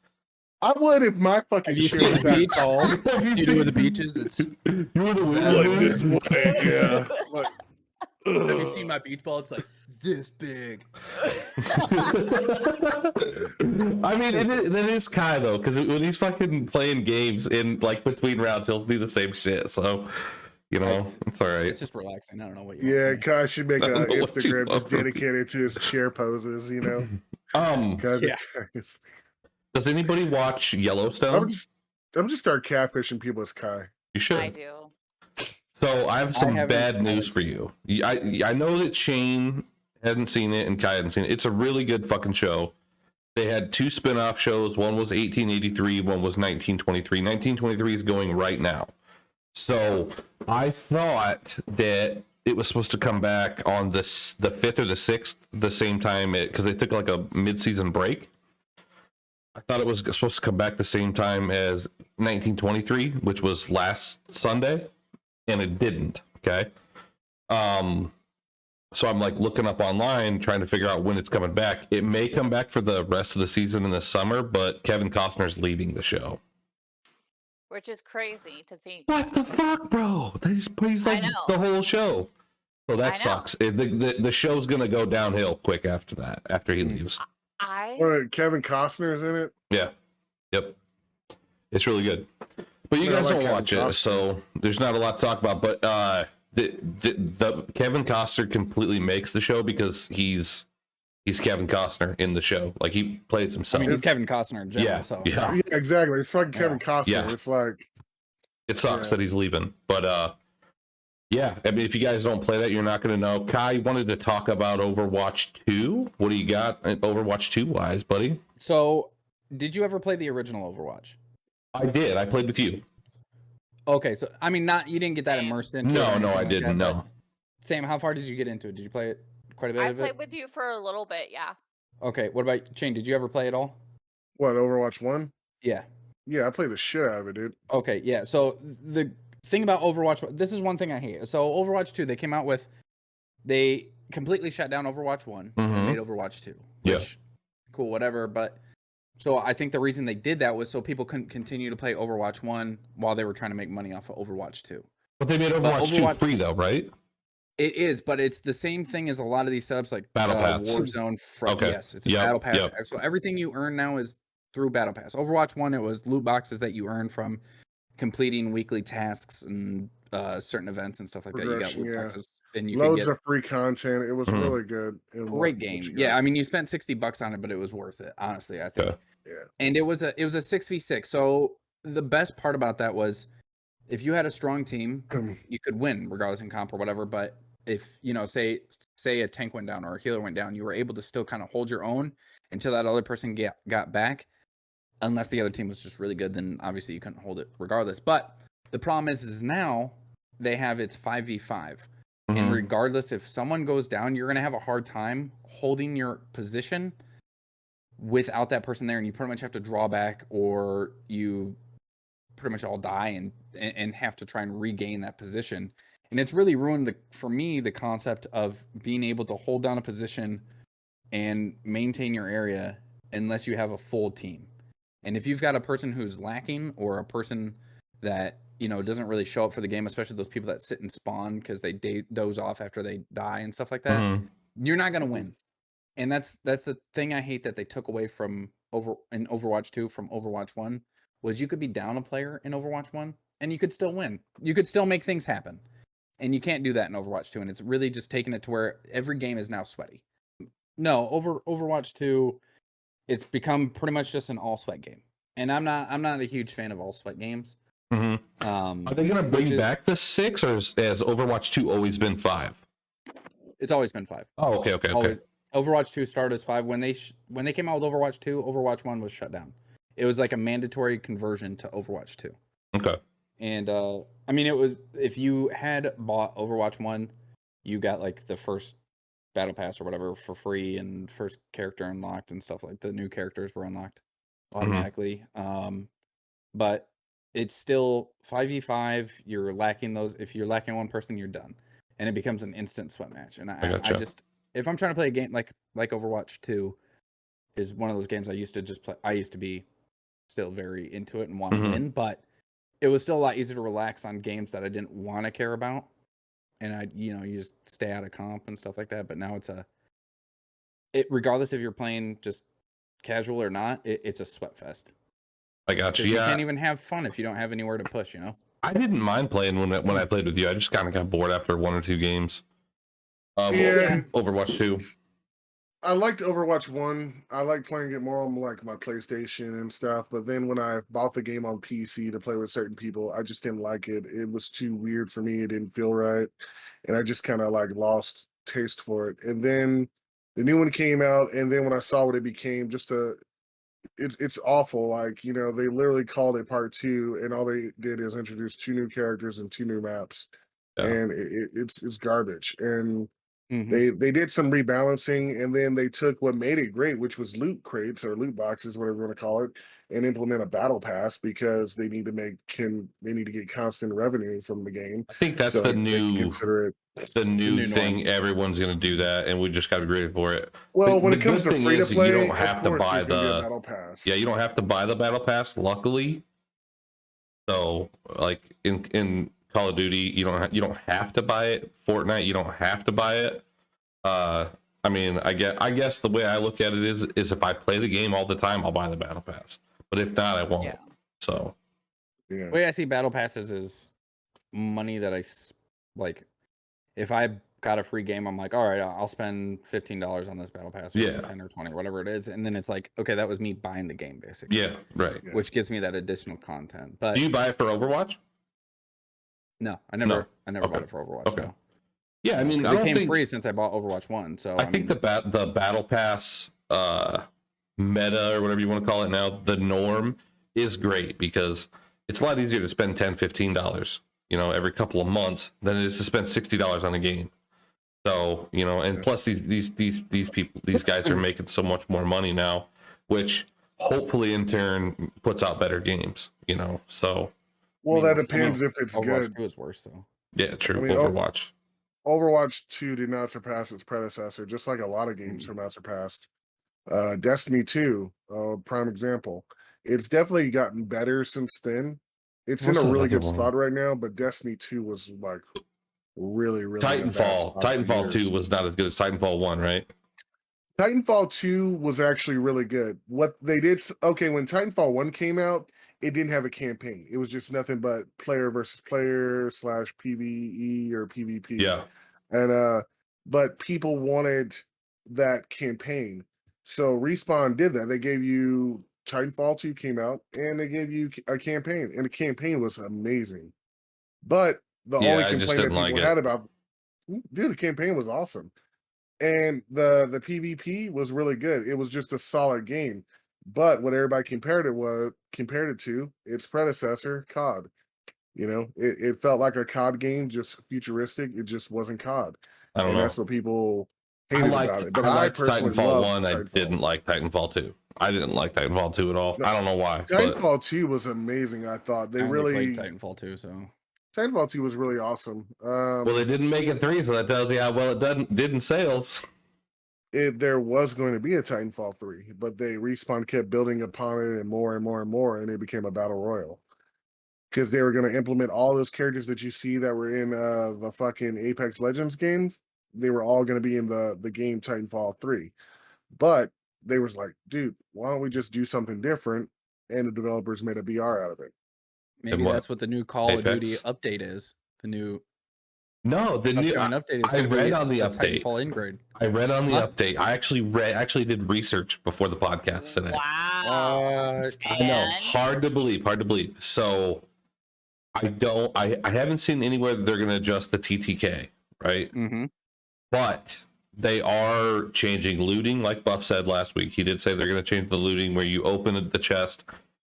I would if my fucking Have you shit seen was the that beach? tall. Have you Do you seen know the beaches? It's You were the winner. Like this way, yeah. Like, have you seen my beach ball? It's like this big. I mean, that is Kai though, because when he's fucking playing games in like between rounds, he'll do the same shit. So, you know, it's all right. It's just relaxing. I don't know what you yeah, want. Kai should make I an don't know what you Instagram want just from me. dedicated to his chair poses, you know? Guys, Yeah. Does anybody watch Yellowstone? I'm just start catfishing people as Kai. You should. I do. So I have some haven't- bad I news haven't for you. I know that Shane hadn't seen it and Kai hadn't seen it. It's a really good fucking show. They had two spin-off shows. One was 1883, one was 1923. 1923 is going right now. So I thought that it was supposed to come back on the 5th or the 6th, the same time, because they took like a mid-season break. I thought it was supposed to come back the same time as 1923, which was last Sunday, and it didn't. Okay. So I'm like looking up online, trying to figure out when it's coming back. It may come back for the rest of the season in the summer, but Kevin Costner's leaving the show. Which is crazy to think. What the fuck, bro? He's I like know. the whole show. So I know. that sucks. The show's gonna go downhill quick after that, after he leaves. Kevin Costner's in it. Yeah. Yep. It's really good. But you I guys like don't Kevin watch it, Costner. so there's not a lot to talk about. But the Kevin Costner completely makes the show because he's Kevin Costner in the show. Like he plays I himself. mean, he's Kevin Costner in general. Yeah, So yeah. Yeah, exactly. It's fucking Yeah. Kevin Costner. Yeah. It's like, It sucks Yeah. that he's leaving. But yeah, I mean, if you guys don't play that, you're not going to know. Kai wanted to talk about Overwatch 2. What do you got Overwatch 2 wise, buddy? So, did you ever play the original Overwatch? I did. I played with you. Okay, so I mean, you didn't get that Same. immersed into it. No, or no, anything I like didn't. that, No. but Sam, how far did you get into it? Did you play it quite a bit I of it? played with you for a little bit, yeah. Okay, what about Shane? Did you ever play it all? what, Overwatch 1? Yeah. Yeah, I played the shit out of it, dude. Okay, yeah. So the thing about Overwatch, this is one thing I hate. So Overwatch 2, they completely shut down Overwatch 1 Mhm. and made Overwatch 2. Yeah. Which, cool, whatever. But so I think the reason they did that was so people couldn't continue to play Overwatch 1 while they were trying to make money off of Overwatch 2. But they made Overwatch 2 Overwatch- free, though, right? It is, but it's the same thing as a lot of these setups, like Battle Pass. Warzone. Okay. Yes, it's a Yep, Battle Pass. yep. So everything you earn now is through Battle Pass. Overwatch 1, it was loot boxes that you earn from completing weekly tasks and certain events and stuff like that. You got Progression, loot yeah. boxes, and you Loads could of free content. It was Mhm. really good. And great what game. you Yeah, got. I mean, you spent $60 on it, but it was worth it. Honestly, I think. Yeah. Yeah. And it was a 6v6. So the best part about that was, if you had a strong team, you could win regardless in comp or whatever. But if say a tank went down or a healer went down, you were able to still kind of hold your own until that other person got back. Unless the other team was just really good, then obviously you couldn't hold it regardless. But the problem is now they have it's 5v5. And regardless, if someone goes down, you're going to have a hard time holding your position without that person there. And you pretty much have to draw back, or you pretty much all die and have to try and regain that position. And it's really ruined, for me, the concept of being able to hold down a position and maintain your area unless you have a full team. And if you've got a person who's lacking, or a person that doesn't really show up for the game, especially those people that sit and spawn because they doze off after they die and stuff like that, you're not going to win. And that's the thing I hate that they took away from in Overwatch 2 from Overwatch 1, was you could be down a player in Overwatch 1 and you could still win. You could still make things happen. And you can't do that in Overwatch 2, and it's really just taking it to where every game is now sweaty. No, Overwatch 2, it's become pretty much just an all sweat game. And I'm not a huge fan of all sweat games. Are they going to bring back the 6, or has Overwatch 2 always been 5? It's always been 5. Oh, okay. Always. Overwatch 2 started as 5. When they came out with Overwatch 2, Overwatch 1 was shut down. It was like a mandatory conversion to Overwatch 2. Okay. And I mean, it was, if you had bought Overwatch 1, you got like the first battle pass or whatever for free, and first character unlocked and stuff, like the new characters were unlocked automatically. But it's still 5v5. You're lacking those. If you're lacking one person, you're done, and it becomes an instant sweat match. And I just, if I'm trying to play a game like Overwatch 2 is one of those games I used to just play. I used to be still very into it and want to win, but it was still a lot easier to relax on games that I didn't want to care about. And you just stay out of comp and stuff like that. But now regardless if you're playing just casual or not, it's a sweat fest. I got you. You Yeah. can't even have fun if you don't have anywhere to push, I didn't mind playing when I played with you. I just kind of got bored after 1 or 2 games of Overwatch 2. I liked Overwatch 1. I liked playing it more on like my PlayStation and stuff. But then when I bought the game on PC to play with certain people, I just didn't like it. It was too weird for me. It didn't feel right. And I just kind of like lost taste for it. And then the new one came out, and then when I saw what it became, it's awful. Like, they literally called it part 2, and all they did is introduce 2 new characters and 2 new maps. Yeah. And it's garbage. And they did some rebalancing, and then they took what made it great, which was loot crates or loot boxes, whatever you want to call it, and implement a battle pass, because they need to get constant revenue from the game. I think that's the new thing. Norm. Everyone's going to do that, and we just got to be ready for it. Well, when it comes to free to play, you don't have to buy the battle pass. Yeah, you don't have to buy the battle pass, luckily. So, like in Call of Duty, you don't have to buy it. Fortnite, you don't have to buy it. I mean, I guess the way I look at it is if I play the game all the time, I'll buy the battle pass. But if not, I won't. Yeah. So, the way I see battle passes is money that I like. If I got a free game, I'm like, all right, I'll spend $15 on this battle pass, or 10 or 20, whatever it is, and then it's like, okay, that was me buying the game basically. Yeah, right. Which gives me that additional content. But do you buy it for Overwatch? No, I never bought it for Overwatch. Okay. No. Yeah, I mean, it became free since I bought Overwatch 1. So I think the battle pass meta, or whatever you want to call it now, the norm is great, because it's a lot easier to spend $10, $15, every couple of months than it is to spend $60 on a game. So, and plus these people, these guys are making so much more money now, which hopefully in turn puts out better games, so. Well, that depends if it's Overwatch good. 2 is worse, though. Yeah, true. I mean, Overwatch. Overwatch 2 did not surpass its predecessor, just like a lot of games were not surpassed. Destiny 2, prime example. It's definitely gotten better since then. It's in a really good spot right now, but Destiny 2 was like really, really Titanfall 2 was not as good as Titanfall 1, right? Titanfall 2 was actually really good. What they did, when Titanfall 1 came out, it didn't have a campaign. It was just nothing but player versus player / PvE or PvP. Yeah. And but people wanted that campaign. So Respawn did that. They gave you Titanfall 2 came out, and they gave you a campaign, and the campaign was amazing. But the only complaint that people had about Dude, the campaign was awesome. And the PvP was really good. It was just a solid game. But what everybody compared it to its predecessor, COD. You know, it felt like a COD game, just futuristic. It just wasn't COD. I don't And know. that's what people I hated liked, about it. But I I liked personally Titanfall loved 1. I Titanfall. didn't like Titanfall 2. I didn't like Titanfall 2 at all. No, I don't know why. Titanfall 2 was amazing, I thought. They I only really played Titanfall 2, so Titanfall 2 was really awesome. Well, they didn't make it 3, so that tells you how well it did in sales. There was going to be a Titanfall 3, but they Respawn kept building upon it and more and more and more, and it became a battle royal. Because they were going to implement all those characters that you see that were in the fucking Apex Legends game. They were all going to be in the game Titanfall 3. But they was like, dude, why don't we just do something different? And the developers made a BR out of it. maybe what? that's what the new Call of Duty Apex? update is. The new No, the new upcoming update is I going to read be on the the update. Titanfall Ingrade. I read on the Huh? update. I actually did research before the podcast today. Wow. I know, And? hard to believe. So I haven't seen anywhere that they're going to adjust the TTK, right? Mm-hmm. But they are changing looting, like Buff said last week. He did say they're going to change the looting where you open the chest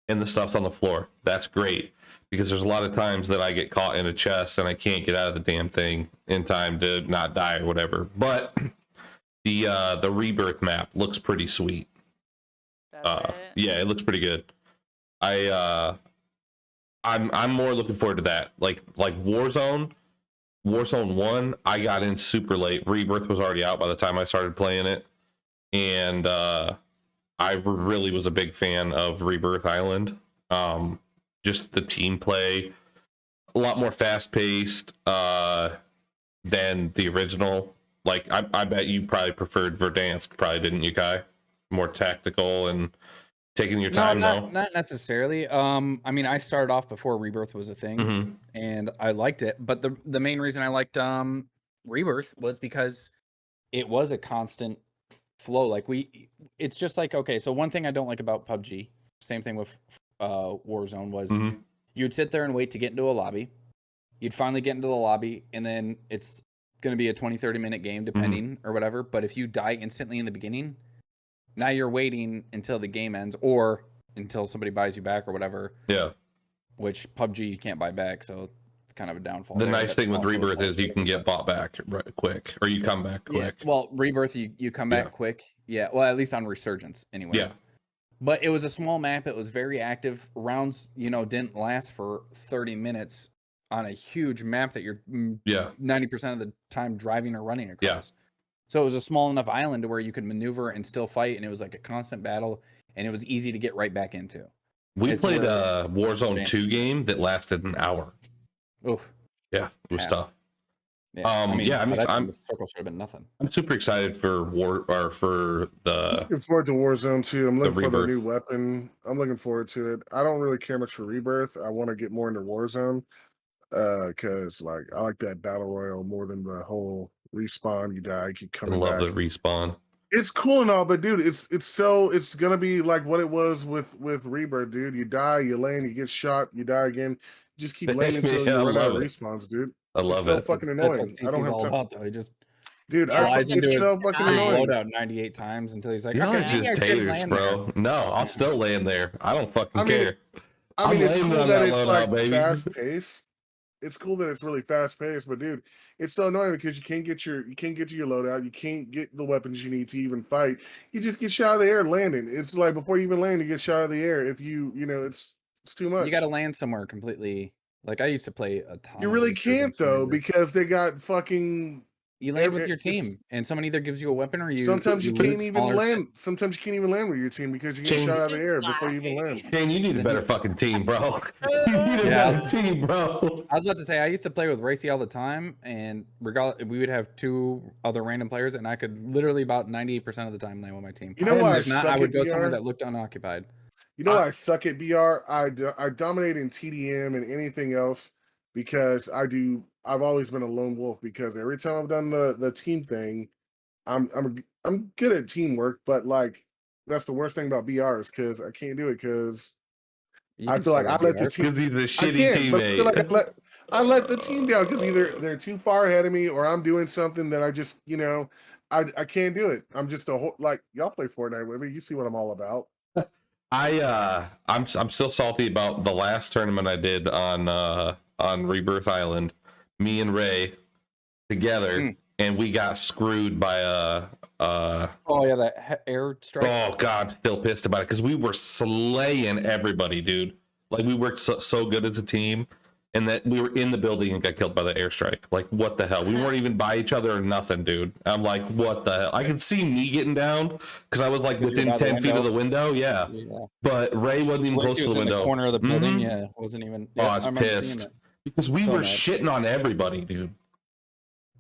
and the stuff's on the floor. That's great, because there's a lot of times that I get caught in a chest and I can't get out of the damn thing in time to not die or whatever. But the rebirth map looks pretty sweet. Does it? Yeah, it looks pretty good. I'm more looking forward to that. Like Warzone 1, I got in super late. Rebirth was already out by the time I started playing it. And I really was a big fan of Rebirth Island. Just the team play, a lot more fast paced than the original. Like I bet you probably preferred Verdansk, probably, didn't you, Kai? More tactical and taking your time. Not necessarily. I mean, I started off before Rebirth was a thing, Mm-hmm. and I liked it. But the main reason I liked Rebirth was because it was a constant flow. Like it's just like, okay, so one thing I don't like about PUBG, same thing with Warzone, was Mm-hmm. you'd sit there and wait to get into a lobby. You'd finally get into the lobby, and then it's going to be a 20-30 minute game depending or whatever. But if you die instantly in the beginning, now you're waiting until the game ends or until somebody buys you back or whatever. Yeah. Which PUBG you can't buy back, so it's kind of a downfall. The there, nice but thing with also Rebirth is you frustrating, can get but- bought back right quick, or you come back Yeah, quick. well, Rebirth you come back Yeah. quick. Yeah, well, at least on Resurgence, anyways. Yeah. But it was a small map. It was very active. Rounds, didn't last for 30 minutes on a huge map that you're Yeah. 90% of the time driving or running across. Yeah. So it was a small enough island to where you could maneuver and still fight, and it was like a constant battle, and it was easy to get right back into. We It's played where- a Warzone Verdansk. 2 game that lasted an hour. Oof. Yeah, it was Pass. tough. Yeah, I'm by that time, I'm- the circle should have been nothing. I'm super excited for for the Looking forward to Warzone 2. I'm looking for the new Rebirth. weapon. I'm looking forward to it. I don't really care much for Rebirth. I want to get more into Warzone. Because like I like that battle royale more than the whole respawn, you die, you keep I coming love back. the respawn. It's cool and all, but dude, it's gonna be like what it was with Rebirth, dude. You die, you land, you get shot, you die again. You just keep landing until Yeah, I you run out of love it. respawns, dude. I love It's so it. fucking That's annoying. what I don't CC's have all time, about, though. He just dude. Yeah, flies into It's his so fucking his annoying. loadout 98 times until he's like, Y'all are "Okay, just I should haters, land bro. there." No, I'll still land there. I don't fucking I mean, care. I mean, I'm it's landing cool on that that it's loadout, like baby. fast paced. It's cool that it's really fast paced, but dude, it's so annoying because you can't get to your loadout, you can't get the weapons you need to even fight. You just get shot out of the air landing. It's like before you even land, you get shot out of the air. If it's too much. You got to land somewhere completely. Like I used to play a ton. You of really can't Resurgence when though we were- because they got fucking. you land with it- your it's- team, and someone either gives you a weapon or you. Sometimes you loot can't even smaller land. shit. Sometimes you can't even land with your team because you get James- shot out of the Just air before you even laughing. land. Kane, you need a better fucking team, bro. You need a Yeah. better team, bro. I was about to say I used to play with Racy all the time, and regardless, we would have 2 other random players, and I could literally about 98% of the time land with my team. You know why I If not, I suck would at go somewhere VR? that looked unoccupied. You know, I suck at BR. I dominate in TDM and anything else because I've always been a lone wolf because every time I've done the team thing, I'm good at teamwork, but like that's the worst thing about BR is because I can't do it because You I can feel like start I let the BRs. team. Because he's a I shitty can't, but I feel like teammate. I let the team down because either they're too far ahead of me or I'm doing something that I just, I can't do it. I'm just like y'all play Fortnite with me. You see what I'm all about. I'm still salty about the last tournament I did on Rebirth Island. Me and Ray together, and we got screwed by oh yeah, that air strike. Oh god, I'm still pissed about it because we were slaying everybody, dude. Like we worked so good as a team, and that we were in the building and got killed by the airstrike. Like what the hell? We weren't even by each other or nothing, dude. I'm like, what the hell? I could see me getting down because I was like within 10 feet of the window. Yeah. But Ray wasn't even close to the window. In the corner of the building. Yeah, wasn't even. Yeah, I was pissed because we were shitting on everybody, dude.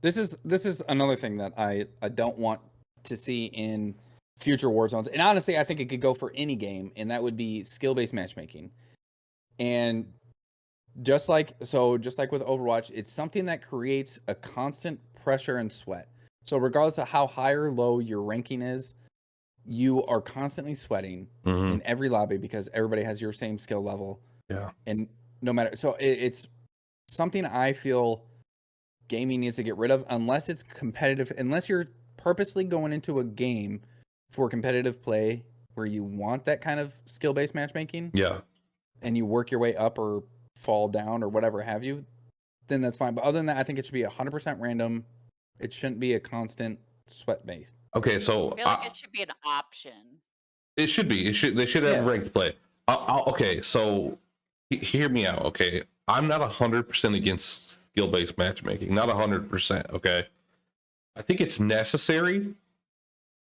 This is another thing that I don't want to see in future war zones, and honestly I think it could go for any game, and that would be skill-based matchmaking. And just like with Overwatch, it's something that creates a constant pressure and sweat. So regardless of how high or low your ranking is, you are constantly sweating in every lobby because everybody has your same skill level. Yeah. And no matter, so it's something I feel gaming needs to get rid of, unless it's competitive, unless you're purposely going into a game for competitive play where you want that kind of skill-based matchmaking. Yeah. And you work your way up or fall down or whatever have you, then that's fine. But other than that, I think it should be 100% random. It shouldn't be a constant sweat base. Okay, so I feel like it should be an option. It should be. They should have ranked play. Okay, so hear me out. Okay, I'm not 100% against skill-based matchmaking. Not 100%. Okay, I think it's necessary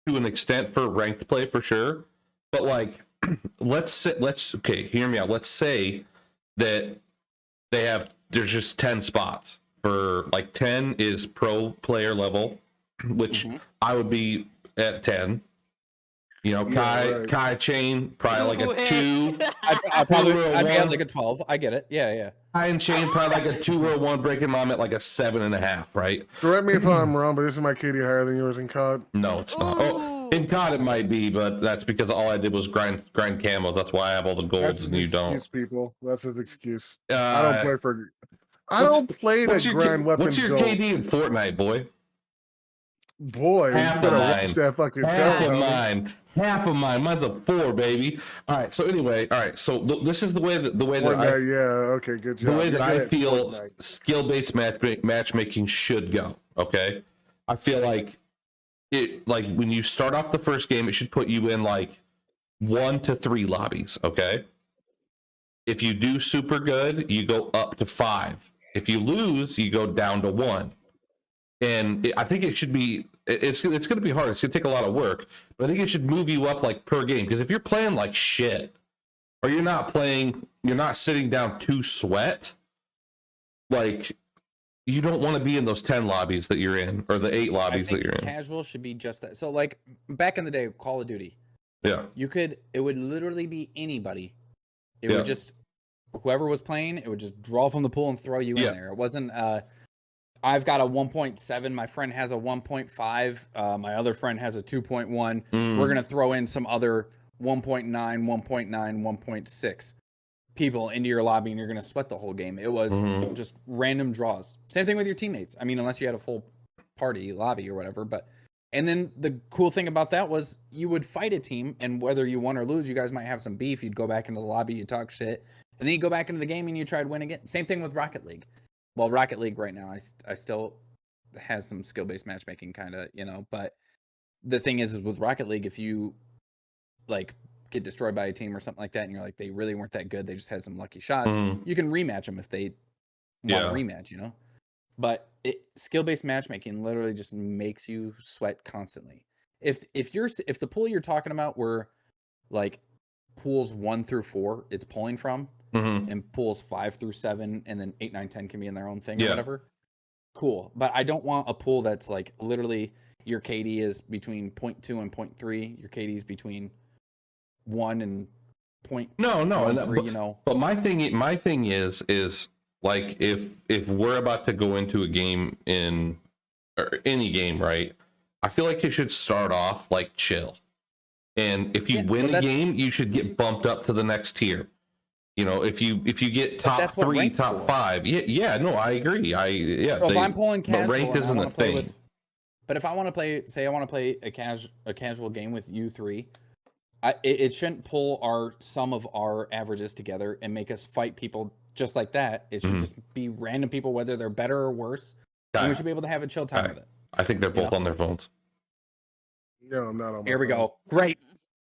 to an extent for ranked play for sure. But like, let's hear me out. Let's say that there's just 10 spots for like 10 is pro player level, which I would be at 10. You know, Kai Chain probably like a 2. I'd be at like a 12. I get it. Yeah. Kai and Chain probably like a 2 or a 1. Breakinmom at like a 7.5, right? Correct me if I'm wrong, but isn't my KD higher than yours in COD? No, it's not. Oh, in COD it might be, but that's because all I did was grind camos. That's why I have all the golds and you don't. People, that's his excuse. I don't play for. I don't play to grind weapons. What's your KD in Fortnite, boy? Boy, half you better watch that fucking half of mine. Mine's a 4, baby. All right. So anyway, so this is the way that okay, good job. The way that I feel skill-based matchmaking should go. Okay, I feel like it. Like when you start off the first game, it should put you in like 1 to 3 lobbies. Okay. If you do super good, you go up to 5. If you lose, you go down to 1. And I think it should be. It's going to be hard. It's going to take a lot of work. But I think it should move you up like per game. Because if you're playing like shit, or you're not sitting down to sweat, like you don't want to be in those 10 lobbies that you're in, or the 8 lobbies that you're in. Casual should be just that. So like back in the day, Call of Duty. Yeah. It would literally be anybody. It would just, whoever was playing, it would just draw from the pool and throw you in there. It wasn't, I've got a 1.7. My friend has a 1.5. My other friend has a 2.1. We're going to throw in some other 1.9, 1.9, 1.6 people into your lobby, and you're going to sweat the whole game. It was just random draws. Same thing with your teammates. I mean, unless you had a full party lobby or whatever. And then the cool thing about that was you would fight a team, and whether you won or lose, you guys might have some beef. You'd go back into the lobby, you talk shit, and then you go back into the game and you try to win again. Same thing with Rocket League. Well, Rocket League right now, I still has some skill-based matchmaking kind of, but the thing is with Rocket League, if you like get destroyed by a team or something like that, and you're like, they really weren't that good, they just had some lucky shots, you can rematch them if they want to rematch, But skill-based matchmaking literally just makes you sweat constantly. If the pool you're talking about were like pools 1 through 4, it's pulling from, and pools 5 through 7, and then 8, 9, 10 can be in their own thing or whatever. Cool, but I don't want a pool that's like literally your KD is between 0.2 and 0.3. Your KD is between 1 and 0.3. But my thing is like if we're about to go into a game or any game, right? I feel like it should start off like chill, and if you win a game, you should get bumped up to the next tier. You know, if you get top that's what 3, rank's top for. 5, yeah, no, I agree. So if I'm pulling casual, but ranked and I isn't a wanna play thing. with, but if I want to play, say I want to play a casual game with you three, it shouldn't pull our sum of our averages together and make us fight people just like that. It should Mhm. just be random people, whether they're better or worse, and we Okay. should be able to have a chill time Okay. with it. I think they're You both know? on their phones. No, I'm not on my Here we phone. go. Great.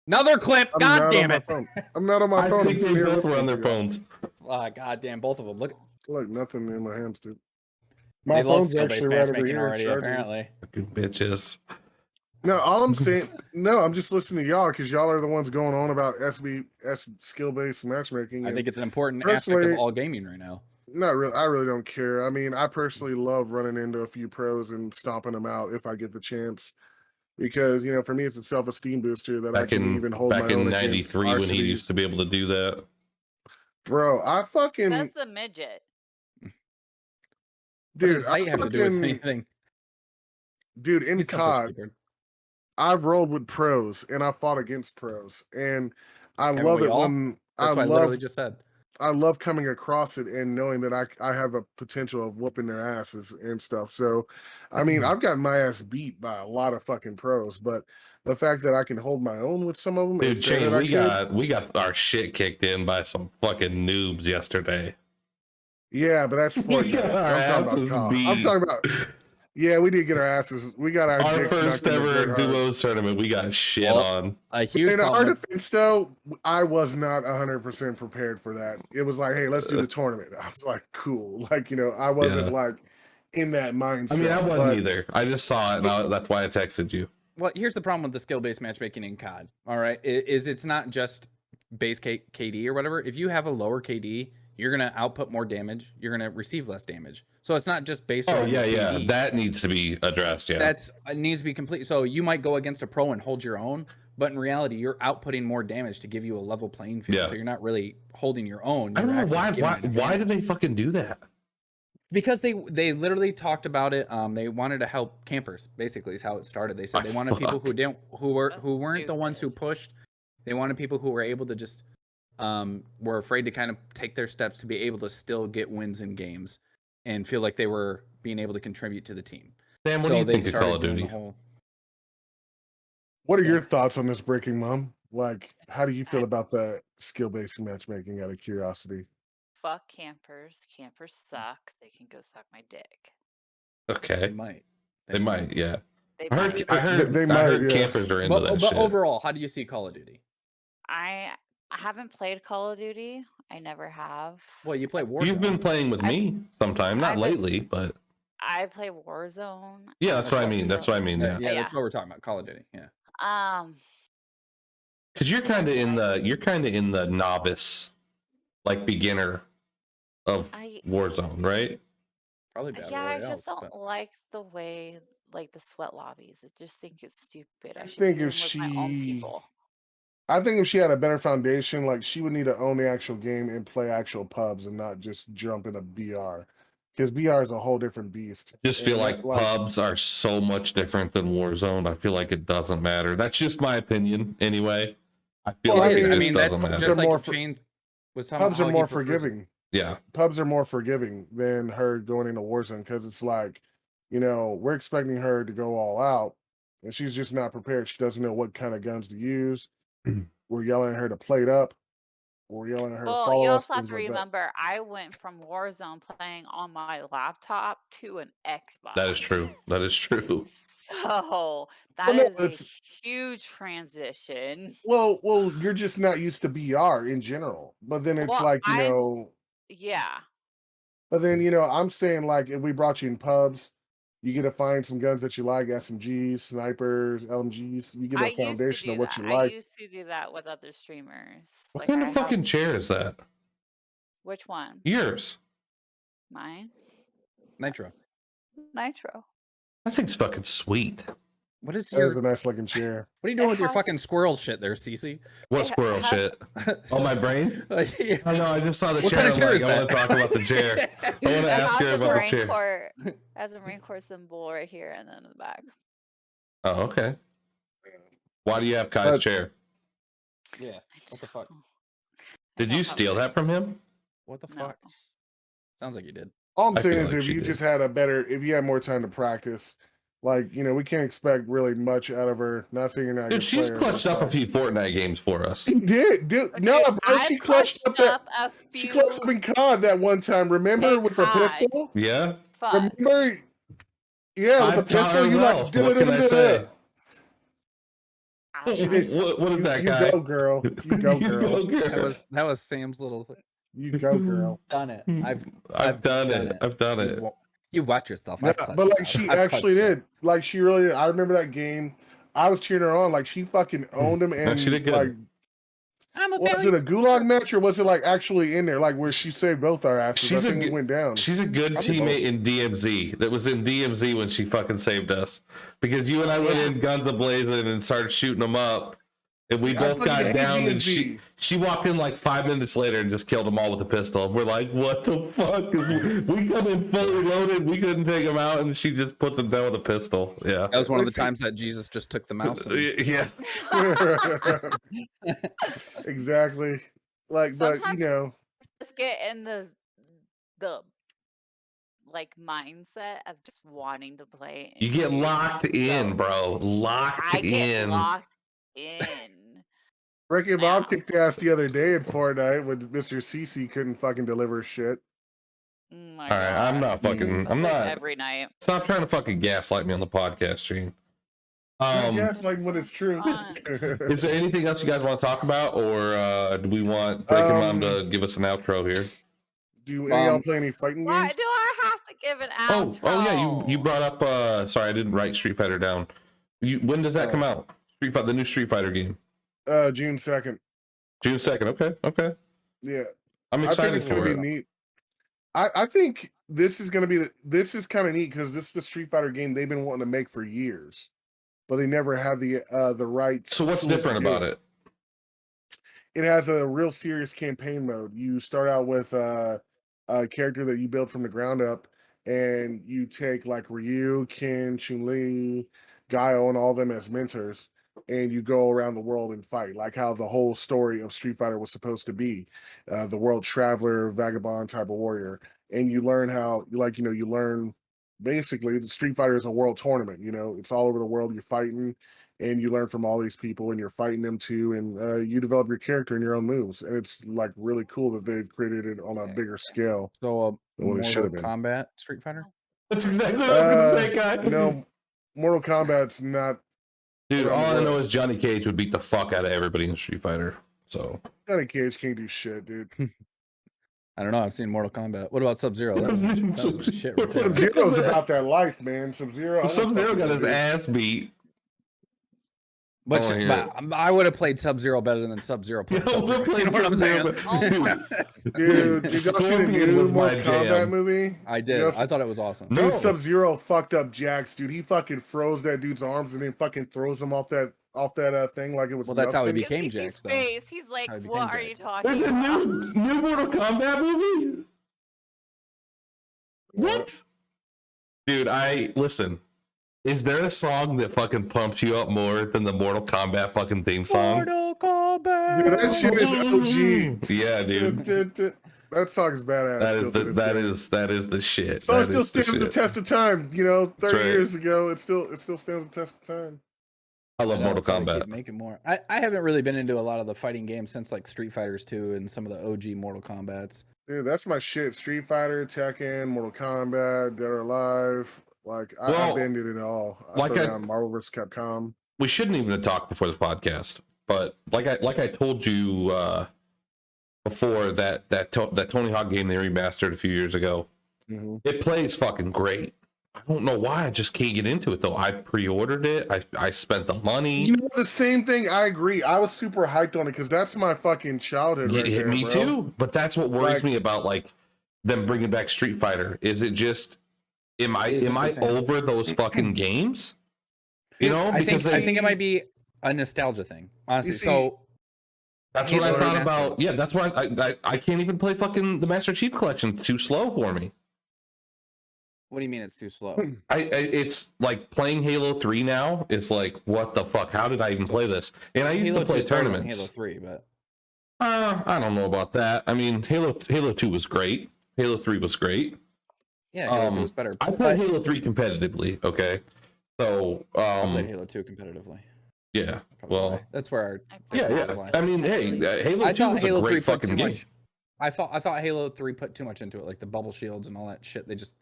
Another clip. I'm God not damn on it. my phone. I'm not on my phone. I'm think sitting they here both were listening on to their y'all. phones. God damn, both of them. Look, Look, nothing in my hands, dude. they My love phone's skill-based actually right over matchmaking here already, charging. apparently. Fucking bitches. No, all I'm saying, no, I'm just listening to y'all because y'all are the ones going on about skill-based matchmaking. I and think it's an important aspect of personally, all gaming right now. not really. I really don't care. I mean, I personally love running into a few pros and stomping them out if I get the chance, because for me, it's a self-esteem booster that I Back can in even hold my back in own against '93 when he varsity. used to be able to do that. Bro, I fucking That's the midget. What dude, does I height have to do with fucking anything? dude in He's simple, COD. stupid. I've rolled with pros and I fought against pros, and I Haven't love we it all? when That's what I literally just said. I love coming across it and knowing that I have a potential of whooping their asses and stuff. So, I mean, I've gotten my ass beat by a lot of fucking pros, but the fact that I can hold my own with some of them, Dude, and say Shane, that we got our shit kicked in by some fucking noobs yesterday. yeah, but that's We got Fortnite. our I'm talking asses about COD. I'm beat. talking about yeah, we did get our asses. We got our Our dicks first knocked in the ever dirt hard. duos tournament, we got shit Well, on. A huge In our problem. defense, though, I was not 100% prepared for that. It was like, hey, let's do the tournament. I was like, cool. Like, I wasn't Yeah. like in that mindset. I mean, I wasn't but either. I just saw it, and that's why I texted you. Well, here's the problem with the skill-based matchmaking in COD. All right, is it's not just base KD or whatever. If you have a lower KD, you're gonna output more damage. You're gonna receive less damage. So it's not just based Oh on yeah, your yeah, KD. that needs to be addressed. Yeah, It needs to be complete. So you might go against a pro and hold your own, but in reality, you're outputting more damage to give you a level playing field. Yeah. So you're not really holding your own. I don't You're know actually why. giving an Why did advantage. they fucking do that? Because they literally talked about it. They wanted to help campers. Basically, is how it started. They said they wanted people who That's weren't the ones who stupid. pushed. They wanted people who were able to just were afraid to kind of take their steps to be able to still get wins in games and feel like they were being able to contribute to the team. Sam, what So do you they think of started Call of doing the Duty? whole. what are your thoughts on this Breaking Mom? Like, how do you feel about the skill-based matchmaking out of curiosity? Fuck campers. Campers suck. They can go suck my dick. They Okay, might. they might. Yeah, They I might. heard. I heard. They I might, heard yeah. campers are into that But shit. overall, how do you see Call of Duty? I haven't played Call of Duty. I never have. Well, you play Warzone. You've been playing with me sometime, not I've been- lately, but I play Warzone. yeah, and that's what I mean. That's what I mean. Yeah, Yeah, that's what we're talking about. Call of Duty. Yeah. because you're kind of in the novice, like beginner of I Warzone, right? Probably Battle yeah, I Royales, just don't but- like the way like the sweat lobbies. I just think it's stupid. I should think be in if with my own she- people. I think if she had a better foundation, like she would need to own the actual game and play actual pubs and not just jump in a BR, because BR is a whole different beast. Just feel And like pubs are so much different than Warzone. I feel like it doesn't matter. That's just my opinion, anyway. I feel Well, like I it mean, just that's doesn't matter. just like More if for- Shane was talking about pubs how are he more prefers- forgiving. Yeah, Pubs are more forgiving than her going into Warzone, because it's like, we're expecting her to go all out, and she's just not prepared. She doesn't know what kind of guns to use. We're yelling at her to plate up. We're yelling at her to Well, follow you us. also have Things to like that. remember I went from Warzone playing on my laptop to an Xbox. that is true. That is true. So that no, is a it's- huge transition. Well, you're just not used to BR in general. But then it's Well, like, Yeah. but then, I'm saying, like, if we brought you in pubs, you get to find some guns that you like, SMGs, snipers, LMGs. You get I a used to foundation do of what that. you I like. used to do that with other streamers. What Like kind I of fucking have chair is that? which one? Yours. Mine? Nitro. Nitro. That thing's fucking sweet. What is That is your? a nice looking chair. What are you doing It with your has- fucking squirrel shit there, Cece? What It squirrel has- shit? Oh, my brain? Yeah. I know. I just saw the What chair. kind of I'm chair like, is I want that? to talk about the chair. I want to It ask her has a about the Marine chair. Corps, has a Marine Corps symbol right here and then in the back. Oh, okay. Why do you have Kai's But- chair? Yeah. What the fuck? Did you steal that from him? What the No. fuck? Sounds like you did. All I'm I saying feel is, like if she you did. just had if you had more time to practice, like we can't expect really much out of her. Not saying you're not a Dude, good she's player, clutched but up a fuck. few Fortnite games for us. She did, dude. Okay, No, bro, I've she clutched up that. a She few clutched up in COD that one time. Remember in with the COD. pistol? Yeah, fun. Remember? Yeah, with the I've taught pistol, her you well. like. What can I say? I- She did. What is that guy? You go, girl. You go, girl. That was Sam's little. You go, girl. Done it. I've done it. I've done it. You watch yourself. No, I've clutched but like stuff. she I've actually clutched did. Like she really did. I remember that game. I was cheering her on. Like she fucking owned him. No, And she did good. like, I'm a was it a gulag match or was it like actually in there? Like where she saved both our asses. She's I a think we good- went down. She's a good Probably teammate in DMZ. That was in DMZ when she fucking saved us. Because you and I went in guns a-blazing and started shooting them up. And we See, I both fucking got hate down and DMZ. she walked in like 5 minutes later and just killed them all with a pistol. And we're like, what the fuck? 'Cause we come in fully loaded. We couldn't take them out and she just puts them down with a pistol. Yeah. That was one of the See- times that Jesus just took the mouse. And, Yeah. Exactly. Like, but Sometimes- Just get in the like mindset of just wanting to play. You get locked in, bro. Locked I get in. locked in. Breakinmom Now. kicked ass the other day in Fortnite when Mr. CC couldn't fucking deliver shit. Oh my All right, I'm God. not fucking. That's I'm like not. every night. Stop trying to fucking gaslight me on the podcast, Gene. Yes, like what is true. Is there anything else you guys want to talk about, or do we want Breaking Mom to give us an outro here? Do any of y'all play any fighting Why games? do I have to give an Oh, outro? yeah, you brought up. Sorry, I didn't write Street Fighter down. When does that come out? The new Street Fighter game. June 2nd. June 2nd. Okay. Yeah. I'm I think excited it's gonna for be it. neat. I think this is gonna be this is kind of neat because this is the Street Fighter game they've been wanting to make for years, but they never had the right. So what's tools to different do about it? It has a real serious campaign mode. You start out with a character that you build from the ground up, and you take like Ryu, Ken, Chun-Li, Guile, and all them as mentors, and you go around the world and fight, like how the whole story of Street Fighter was supposed to be, the world traveler, vagabond type of warrior, and you learn how, you learn basically the Street Fighter is a world tournament. It's all over the world. You're fighting, and you learn from all these people, and you're fighting them too, and you develop your character and your own moves, and it's like really cool that they've created it on a bigger scale. so than what it should Mortal have been. Kombat Street Fighter. That's exactly what I was gonna say, guy. No, Mortal Kombat's not. Dude, around the all I know world. is Johnny Cage would beat the fuck out of everybody in Street Fighter. So Johnny Cage can't do shit, dude. I don't know. I've seen Mortal Kombat. What about Sub Zero? That was shit right there. Sub-Zero's about that life, man. Sub-Zero. Sub-Zero got his ass beat. But, I wanna hear but I would have played Sub Zero better than Sub Zero played No, Sub-Zero. we're playing You know what I'm Sub-Zero, saying? Oh Dude, my- Dude, did y'all see the Scorpion new was my Mortal Kombat jam. movie? I did. Yes. I thought it was awesome. No. Dude, Sub-Zero fucked up Jax, dude. He fucking froze that dude's arms and then fucking throws him off that thing like it was. Well, that's how he nothing. became You see Jax, his though. face. He's like, How he became "What are you Jax. talking There's a about?" new Mortal Kombat movie? What? Dude, listen. Is there a song that fucking pumps you up more than the Mortal Kombat fucking theme song? Mortal Kombat. Dude, that shit is OG. Yeah, dude. That song is badass. That is still to the this that day. is that is the shit. Song That still is the stands the shit. test of time. 30 right. years ago, it still stands the test of time. I love I know, Mortal it's how they keep Kombat. making more. I haven't really been into a lot of the fighting games since like Street Fighters 2 and some of the OG Mortal Kombats. Dude, that's my shit. Street Fighter, Tekken, Mortal Kombat, Dead or Alive. Like I Well, bended it all. like throw I- down Marvel vs. Capcom. We shouldn't even have talked before the podcast, but like I told you before that Tony Hawk game they remastered a few years ago, it plays fucking great. I don't know why I just can't get into it though. I pre-ordered it. I spent the money. You know the same thing. I agree. I was super hyped on it because that's my fucking childhood. Right there, Me bro. too. But that's what worries Like- me about like them bringing back Street Fighter. Is it just am I Is it the same? over those fucking games? You know, I think because it might be a nostalgia thing, honestly. see- So that's what I Halo thought Remastered. about. Yeah, that's why I can't even play fucking the Master Chief Collection. It's too slow for me. what do you mean it's too slow? It's like playing Halo 3 now. It's like, what the fuck? How did I even play this? And I used Halo to play 2 is better than tournaments. Halo 3, but I don't know about that. I mean, Halo 2 was great. Halo 3 was great. Yeah, Halo 2 was better. I played Halo 3 competitively. Okay, so I played Halo 2 competitively. yeah. Probably. Well, that's where our yeah. I mean, hey, Halo 2 was a great fucking game. I thought Halo 3 put too much into it, like the bubble shields and all that shit. They just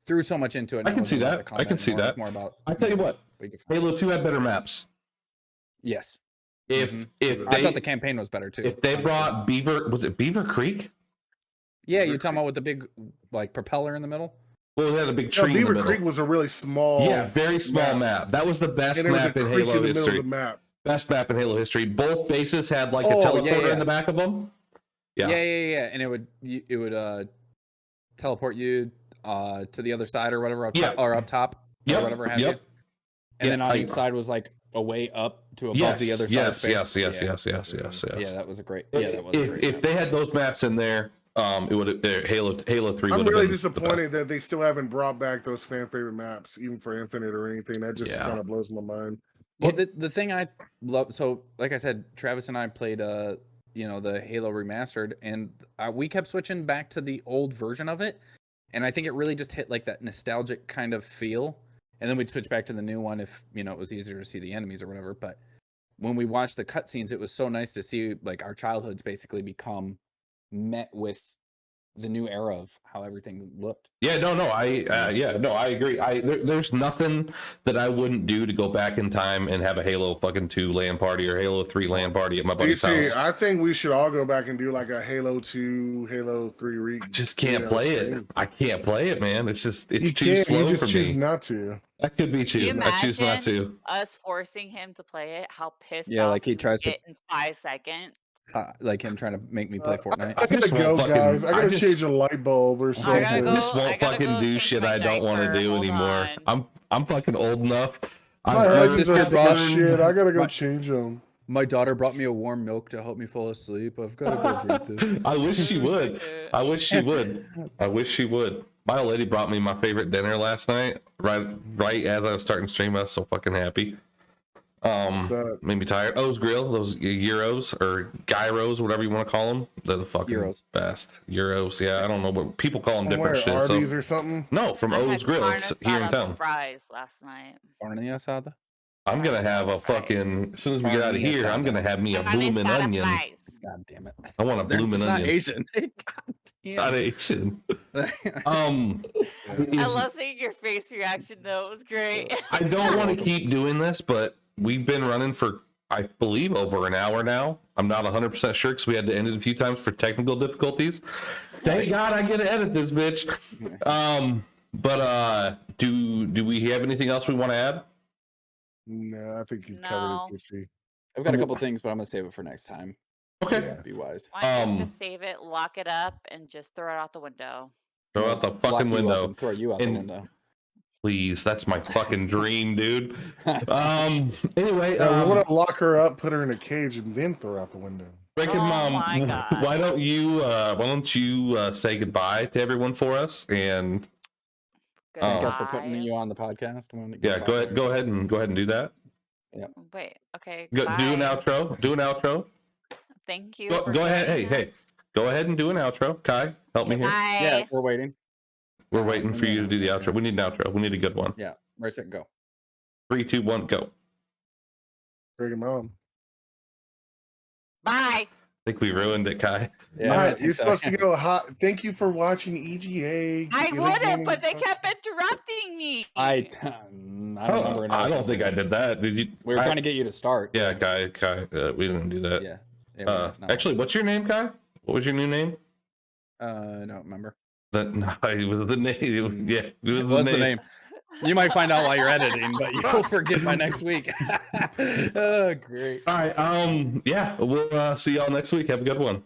threw so much into it. I can see that. I can see that. More about. I tell you what, Halo 2 had better maps. Yes. If I thought the campaign was better too. If they brought was it Beaver Creek? Yeah, you're talking about with the big like propeller in the middle. Well, it had a big tree Beaver in the middle. Creek was a really small. Yeah, very small map. That was the best map in Halo history. Best map in Halo history. Both bases had like a teleporter in the back of them. Yeah, and it would teleport you to the other side or whatever, or up top, or whatever have you. And then on each side was like a way up to above the other side. Yes. Yeah, that was a great. Yeah, that was a great. If they had those maps in there, it would have Halo 3. I'm really disappointed that they still haven't brought back those fan favorite maps, even for Infinite or anything. That just kind of blows my mind. Well, the thing I love, so like I said, Travis and I played the Halo Remastered, and we kept switching back to the old version of it, and I think it really just hit like that nostalgic kind of feel. And then we'd switch back to the new one if it was easier to see the enemies or whatever. But when we watched the cutscenes, it was so nice to see like our childhoods basically become met with the new era of how everything looked. Yeah, I agree. There's nothing that I wouldn't do to go back in time and have a Halo fucking 2 LAN party or Halo 3 LAN party at my buddy's house. I think we should all go back and do like a Halo 2, Halo 3 I just can't play it. I can't play it, man. It's too slow you just for me. Choose not to. That could be too. I choose not to. Us forcing him to play it, how pissed off like he tries to get in 5 seconds. Like him trying to make me play Fortnite. I gotta go, guys. I gotta change a light bulb or something. I just won't fucking do shit I don't want to do anymore. I'm fucking old enough. My sister brought shit. I gotta go change them. My daughter brought me a warm milk to help me fall asleep. I've got to go drink this. I wish she would. I wish she would. My old lady brought me my favorite dinner last night. Right as I was starting to stream, I was so fucking happy. Made me tired. O's Grill, those gyros or gyros, whatever you want to call them. They're the fucking best. Gyros, yeah. I don't know, but people call them different shit. Arby's or something? No, from O's Grill. It's here in town. Fries last night. I'm gonna have a fucking. As soon as we get out of here, I'm gonna have me a bloomin' onion. God damn it! I want a bloomin' onion. Not Asian. Not Asian. I love seeing your face reaction though. It was great. I don't want to keep doing this, but we've been running for, I believe, over an hour now. I'm not 100% sure because we had to end it a few times for technical difficulties. Thank God I get to edit this bitch. But do we have anything else we want to add? No, I think you've covered it. To I've got a couple things, but I'm gonna save it for next time. Okay. Yeah, be wise. Why don't you just save it, lock it up, and just throw it out the window? Throw out the fucking window. Throw you out the window. Please, that's my fucking dream, dude. Anyway, I want to lock her up, put her in a cage, and then throw her out the window. Breakinmom, why don't you say goodbye to everyone for us? And thank you for putting you on the podcast. Yeah, go ahead and do that. Yeah. Wait. Okay. Do an outro. Do an outro. Thank you. Go ahead. Hey. Go ahead and do an outro. Kai, help me here. Yeah, we're waiting. We're waiting for you to do the outro. We need an outro. We need a good one. Yeah. Right, set, go. 3, 2, 1, go. Breakinmom. Bye. I think we ruined it, Kai. Yeah, you're supposed to go hot. Thank you for watching EGA. I wouldn't, but they kept interrupting me. I don't remember. I don't think I did that. Did you? We were trying to get you to start. Yeah, Kai. We didn't do that. Yeah. Actually, what's your name, Kai? What was your new name? I don't remember. It was the name. Yeah, it was the name. You might find out while you're editing, but you'll forget by next week. Oh, great. All right. Yeah, we'll see y'all next week. Have a good one.